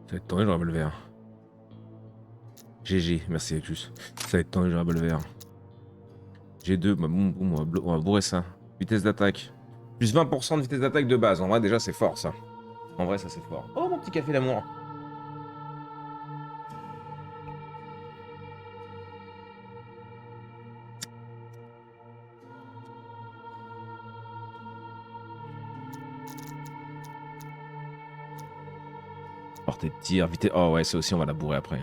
Ça va être tendu le revolver. GG, merci Actus. Ça va être tendu le revolver. G2, bah boum, boum, on va bourrer ça. Vitesse d'attaque. Plus 20% de vitesse d'attaque de base. En vrai, déjà, c'est fort ça. En vrai, ça c'est fort. Oh, mon petit café d'amour. Portée de tir, vitesse... Oh ouais, ça aussi, on va la bourrer après.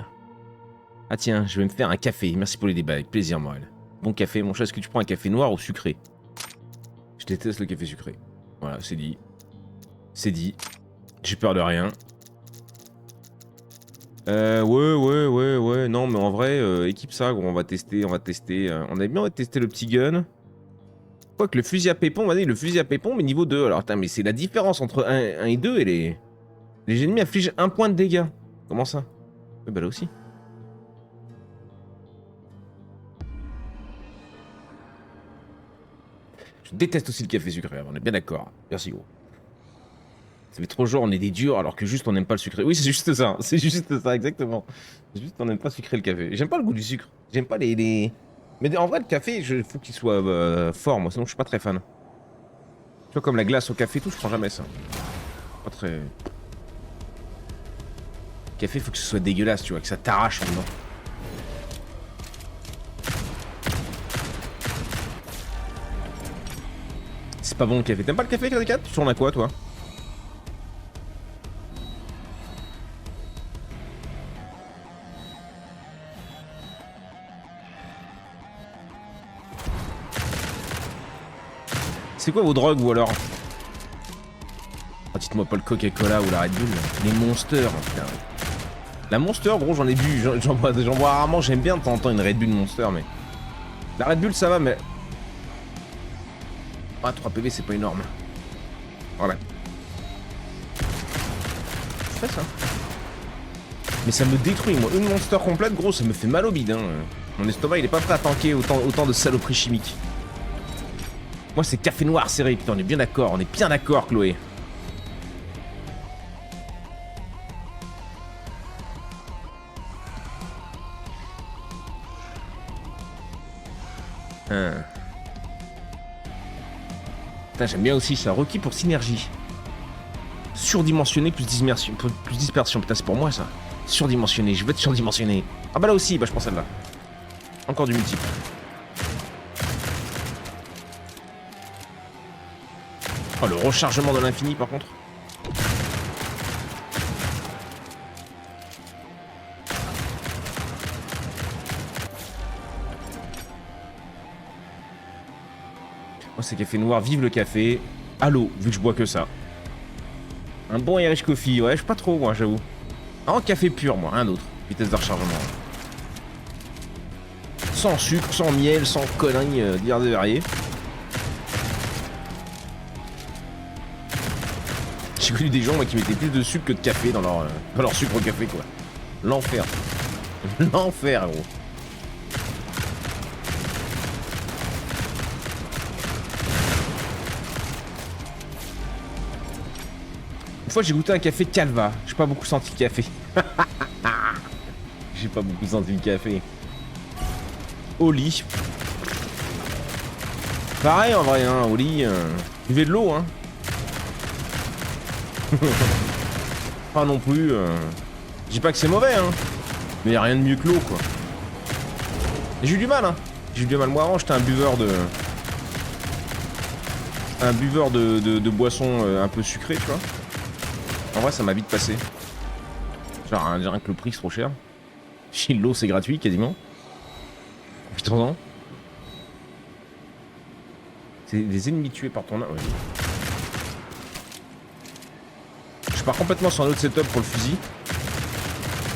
Ah tiens, je vais me faire un café. Merci pour les débats, avec plaisir, Morel. Bon café, mon chat, est-ce que tu prends un café noir ou sucré? Je déteste le café sucré. Voilà, c'est dit. C'est dit. J'ai peur de rien. Ouais. Non, mais en vrai, équipe ça, gros, on va tester. On avait bien testé le petit gun. Quoique le fusil à pépon, vas-y, le fusil à pépon, mais niveau 2. Alors, attends, mais c'est la différence entre 1 et 2 et les ennemis affligent 1 point de dégâts. Comment ça? Bah là aussi. Je déteste aussi le café sucré, on est bien d'accord. Merci gros. Ça fait trop genre on est des durs alors que juste on n'aime pas le sucré. Oui, c'est juste ça, exactement. C'est juste on n'aime pas sucrer le café. J'aime pas le goût du sucre. J'aime pas les... Mais en vrai, le café, il faut qu'il soit fort, moi, sinon je suis pas très fan. Tu vois, comme la glace au café et tout, je prends jamais ça. Pas très... Le café, faut que ce soit dégueulasse, tu vois, que ça t'arrache en dedans. C'est pas bon le café. T'aimes pas le café, KD4? Tu tournes à quoi, toi? C'est quoi vos drogues, ou alors? Oh, dites-moi pas le Coca-Cola ou la Red Bull. Les Monsters, putain. La Monster, gros, j'en ai bu. J'en bois rarement. J'aime bien de temps en temps une Red Bull Monster, mais... La Red Bull, ça va, mais... Ah, 3 PV, c'est pas énorme. Voilà. C'est fait ça. Mais ça me détruit, moi. Une Monster complète, gros, ça me fait mal au bide, hein. Mon estomac, il est pas prêt à tanker autant de saloperies chimiques. Moi, c'est café noir serré, putain, on est bien d'accord, Chloé. Putain, j'aime bien aussi ça. Requis pour synergie. Surdimensionné plus dispersion. Putain, c'est pour moi ça. Surdimensionné, je veux être surdimensionné. Ah bah là aussi, bah je prends celle-là. Encore du multiple. Oh, le rechargement de l'infini par contre. Moi, c'est café noir, vive le café. À l'eau, vu que je bois que ça. Un bon Irish Coffee, ouais, je suis pas trop, moi, j'avoue. Un café pur, moi, un autre. Vitesse de rechargement. Sans sucre, sans miel, sans conneries divers et variés. J'ai connu des gens, moi, qui mettaient plus de sucre que de café dans leur sucre au café, quoi. L'enfer. L'enfer, gros. Une fois j'ai goûté un café Calva, j'ai pas beaucoup senti le café. J'ai pas beaucoup senti le café. Au lit. Pareil en vrai, hein, au lit. Buvez de l'eau, hein. Pas non plus. Je dis pas que c'est mauvais, hein. Mais y a rien de mieux que l'eau, quoi. J'ai eu du mal, hein. J'ai eu du mal. Moi avant, j'étais un buveur de. De boissons un peu sucrées, tu vois. En vrai, ça m'a vite passé. Genre, rien que le prix, c'est trop cher. Chez l'eau, c'est gratuit, quasiment. Profitons-en. C'est des ennemis tués par ton arme. Ouais. Je pars complètement sur un autre setup pour le fusil.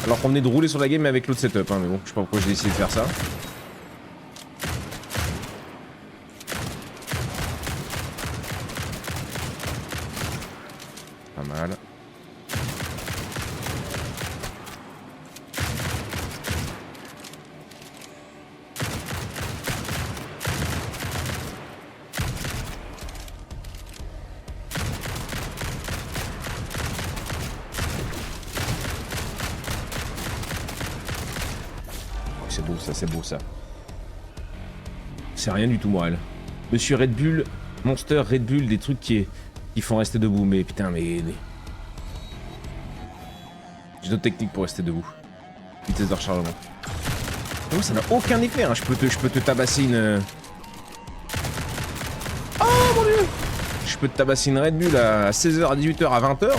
Alors qu'on venait de rouler sur la game avec l'autre setup, hein, mais bon, je sais pas pourquoi j'ai décidé de faire ça. Pas mal. C'est beau ça. C'est rien du tout, Morel. Monsieur Red Bull, Monster, Red Bull, des trucs qui font rester debout. Mais putain, mais J'ai d'autres techniques pour rester debout. Vitesse de rechargement. Mais moi, ça n'a aucun effet, hein. Je peux te tabasser une... Oh mon dieu! Je peux te tabasser une Red Bull à 16h, à 18h, à 20h.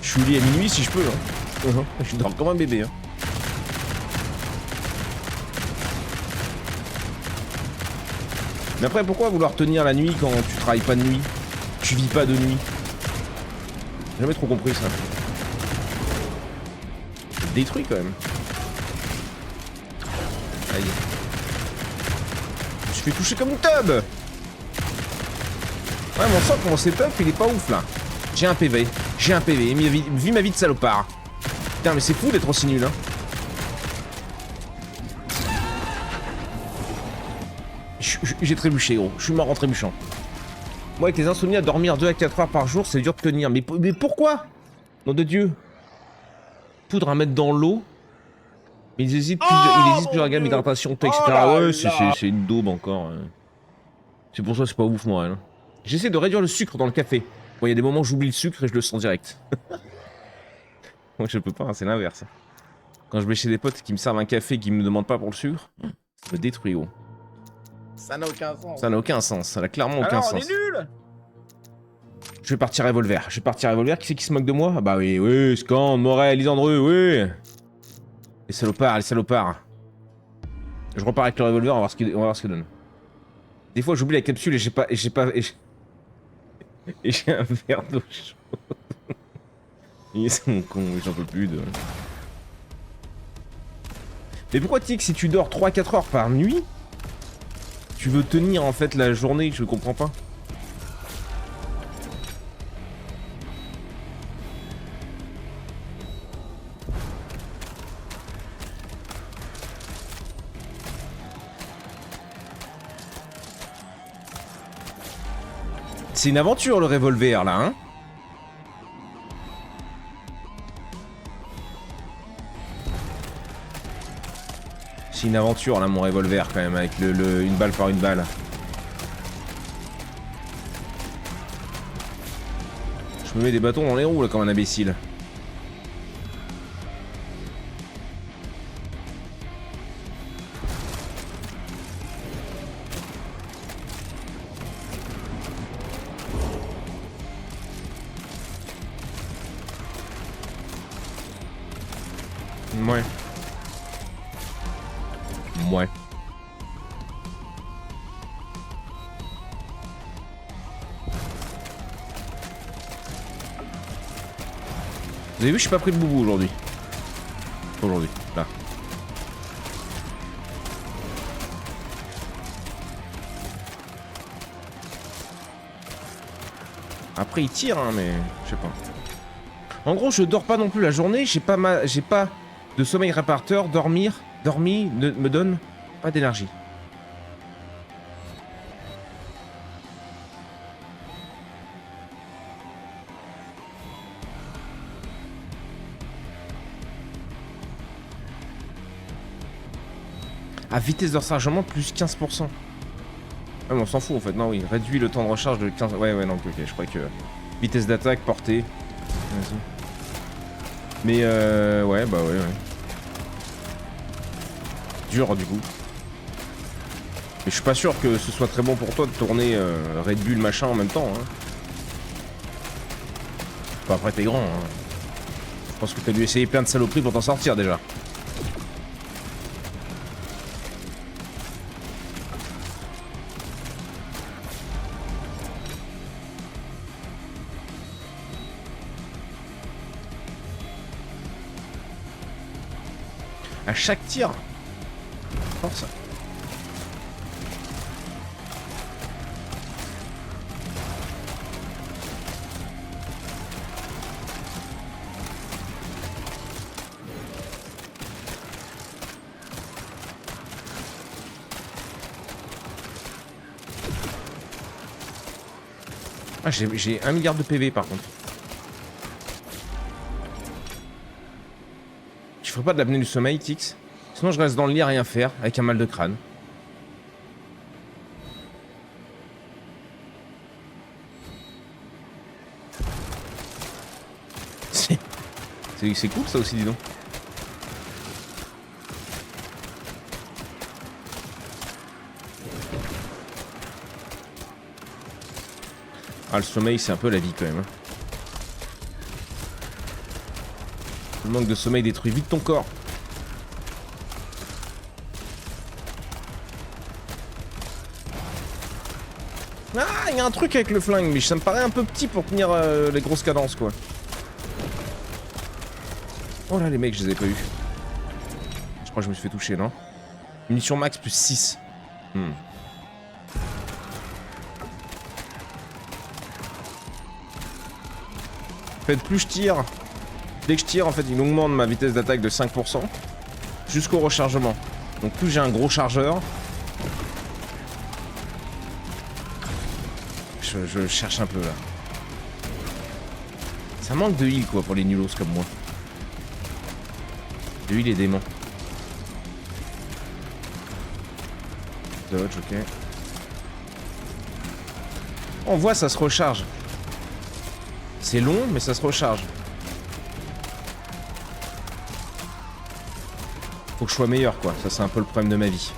Je suis au lit à minuit si je peux. Hein. Je dors comme un bébé. Hein. Mais après, pourquoi vouloir tenir la nuit quand tu travailles pas de nuit? Tu vis pas de nuit? J'ai jamais trop compris ça. C'est détruit quand même. Aïe. Je me suis fait toucher comme une tub. Ouais, mon sang, mon setup, il est pas ouf là. J'ai un PV. J'ai un PV. Vis ma vie de salopard. Putain, mais c'est fou d'être aussi nul, hein. J'ai trébuché, gros. Je suis mort en trébuchant. Moi, avec les insomnies, à dormir 2 à 4 heures par jour, c'est dur de tenir. Mais pourquoi? Nom de Dieu. Poudre à mettre dans l'eau. Mais il existe plusieurs gammes d'hydratation, etc. Ouais, c'est une daube encore. C'est pour ça que c'est pas ouf, moi. Hein. J'essaie de réduire le sucre dans le café. Bon, il y a des moments où j'oublie le sucre et je le sens direct. Moi, je peux pas, hein, c'est l'inverse. Quand je vais chez des potes qui me servent un café et qui me demandent pas pour le sucre, ça me détruit, gros. Ça n'a aucun sens. Ça n'a aucun sens, ça n'a clairement aucun Alors, sens. on est nuls. Je vais partir revolver. Qui c'est qui se moque de moi? Ah bah oui, Scan, Morel, Lisandreux, oui. Les salopards. Je repars avec le revolver, on va voir ce qu'il donne. Des fois j'oublie la capsule et j'ai un verre d'eau chaud. Ils sont cons, j'en peux plus de... Mais pourquoi tu dis que si tu dors 3-4 heures par nuit, tu veux tenir en fait la journée? Je comprends pas. C'est une aventure le revolver là, hein? C'est une aventure là mon revolver quand même avec une balle par une balle. Je me mets des bâtons dans les roues là comme un imbécile. Ouais. Ouais. Vous avez vu, je suis pas pris de boubou aujourd'hui. Aujourd'hui, là. Après, il tire, hein, mais je sais pas. En gros, je dors pas non plus la journée. J'ai pas de sommeil réparateur. Dormir ne me donne pas d'énergie. À vitesse de rechargement, plus 15%. Ah, mais on s'en fout en fait. Non, oui, réduit le temps de recharge de 15. Ouais, non, ok, je crois que. Vitesse d'attaque, portée. Vas-y. Mais ouais, bah ouais. Dur du coup. Mais je suis pas sûr que ce soit très bon pour toi de tourner Red Bull machin en même temps. Hein. Enfin, après t'es grand. Hein. Je pense que t'as dû essayer plein de saloperies pour t'en sortir déjà. À chaque tir. Force. Ah, j'ai 1 milliard de PV par contre. Tu ferais pas de l'apnée du sommeil, Tix? Sinon je reste dans le lit à rien faire, avec un mal de crâne. C'est C'est cool ça aussi, dis donc. Ah, le sommeil, c'est un peu la vie quand même. Hein. Le manque de sommeil détruit vite ton corps. Ah, il y a un truc avec le flingue, mais ça me paraît un peu petit pour tenir les grosses cadences, quoi. Oh là, les mecs, je les ai pas eu. Je crois que je me suis fait toucher, non? Munition max plus 6. En fait, plus je tire, dès que je tire, en fait, il augmente ma vitesse d'attaque de 5% jusqu'au rechargement. Donc plus j'ai un gros chargeur, je cherche un peu là. Ça manque de heal quoi pour les nulos comme moi. De heal et démons. Dodge, ok. On voit, ça se recharge. C'est long, mais ça se recharge. Faut que je sois meilleur, quoi. Ça, c'est un peu le problème de ma vie.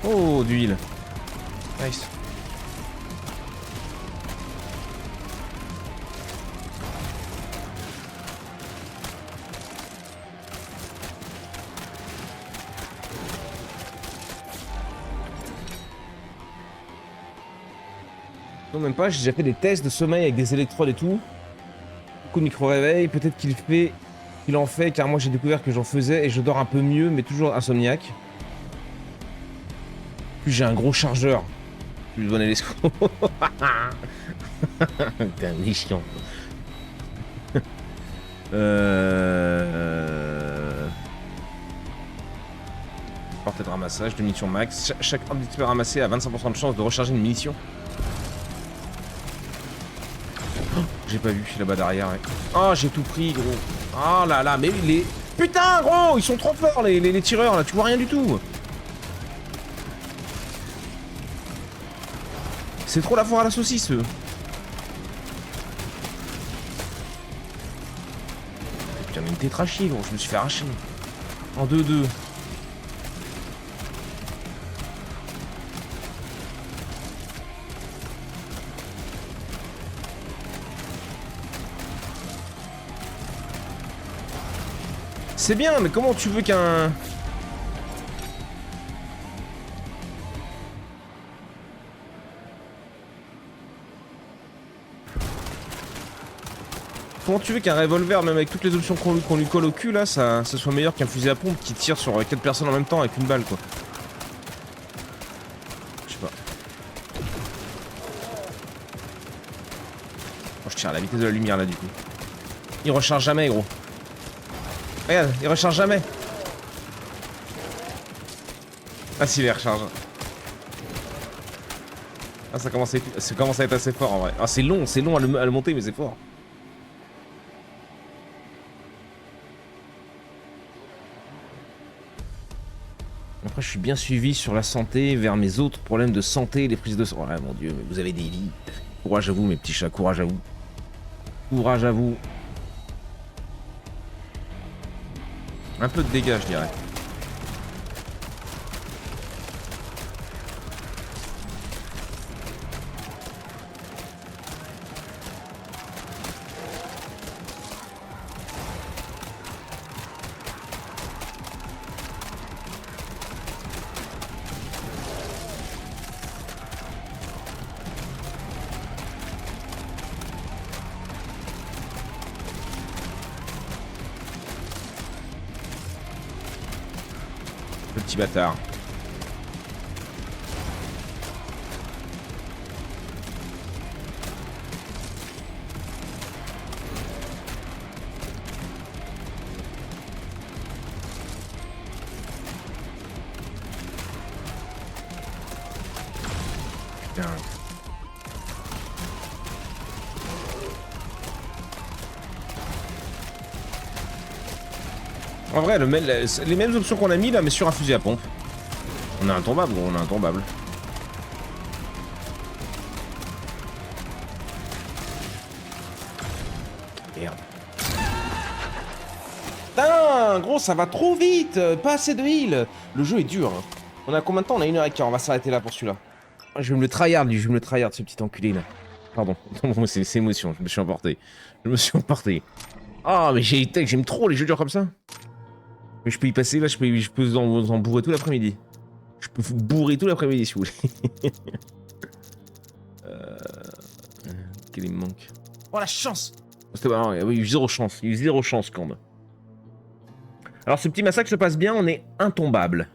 Oh, du heal. Nice. Non, même pas, j'ai déjà fait des tests de sommeil avec des électrodes et tout. Beaucoup de micro-réveil, peut-être qu'il en fait, car moi j'ai découvert que j'en faisais et je dors un peu mieux, mais toujours insomniaque. Plus j'ai un gros chargeur, plus bon esco. T'es un chiant. Portée de ramassage, de munitions max. Chaque arme d'XP ramassée a 25% de chance de recharger une munition. J'ai pas vu, je suis là-bas derrière. Ouais. Oh, j'ai tout pris, gros. Oh là là, mais les... Putain, gros, ils sont trop forts, les tireurs, là. Tu vois rien du tout. C'est trop la foire à la saucisse, eux. Putain, mais une tétrachie, gros. Je me suis fait arracher. En 2-2. C'est bien, mais comment tu veux qu'un... Comment tu veux qu'un revolver, même avec toutes les options qu'on lui colle au cul, là, ça soit meilleur qu'un fusil à pompe qui tire sur 4 personnes en même temps avec une balle, quoi. Je sais pas. Oh, je tire à la vitesse de la lumière, là, du coup. Il recharge jamais, gros. Regarde, il recharge jamais. Ah si, il recharge. Ah, ça commence à être assez fort en vrai. Ah, c'est long à le monter, mais c'est fort. Après, je suis bien suivi sur la santé, vers mes autres problèmes de santé, les prises de sang. Oh, mon dieu, mais vous avez des vies. Courage à vous, mes petits chats, courage à vous. Courage à vous. Un peu de dégâts, je dirais. Le petit bâtard. Putain. En vrai, les mêmes options qu'on a mis là, mais sur un fusil à pompe. On a intombable, gros, on a intombable. Merde. Putain, gros, ça va trop vite. Pas assez de heal. Le jeu est dur. Hein. On a combien de temps? On a 1h15. On va s'arrêter là pour celui-là. Je vais me le tryhard, lui. Je vais me le tryhard, ce petit enculé, là. Pardon. C'est émotion. Je me suis emporté. Ah, mais j'aime trop les jeux durs comme ça. Mais je peux y passer, là. Je peux en bourrer tout l'après-midi. Je peux vous bourrer tout l'après-midi, si vous voulez. Quel il me manque. Oh, la chance! Il y a eu zéro chance. Il y a eu zéro chance, Kand. Alors, ce petit massacre se passe bien. On est intombable.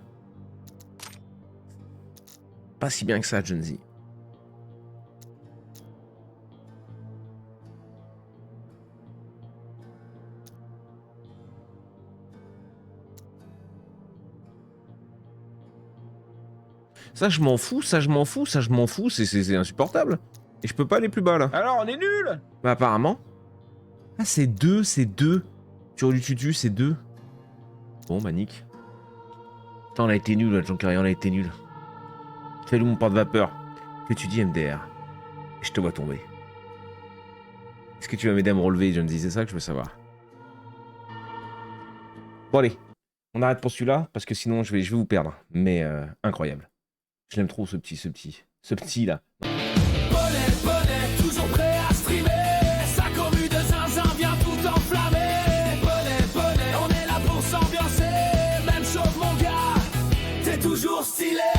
Pas si bien que ça, Jonesy. Ça, je m'en fous, c'est insupportable. Et je peux pas aller plus bas, là. Alors, on est nuls. Bah, apparemment. Ah, c'est 2. Sur du tutu, c'est 2. Bon, bah, nique. Putain, on a été nul, là, Jean Carré, on a été nul. Fais-le mon porte-vapeur. Que tu dis, MDR? Et je te vois tomber. Est-ce que tu vas m'aider à me relever, Jonesy? C'est ça que je veux savoir. Bon, allez. On arrête pour celui-là, parce que sinon, je vais vous perdre. Mais, incroyable. Je l'aime trop, ce petit là. Bonnet, toujours prêt à streamer. Sa commu de zinzin vient tout enflammer. Bonnet, on est là pour s'ambiancer. Même chose mon gars, t'es toujours stylé.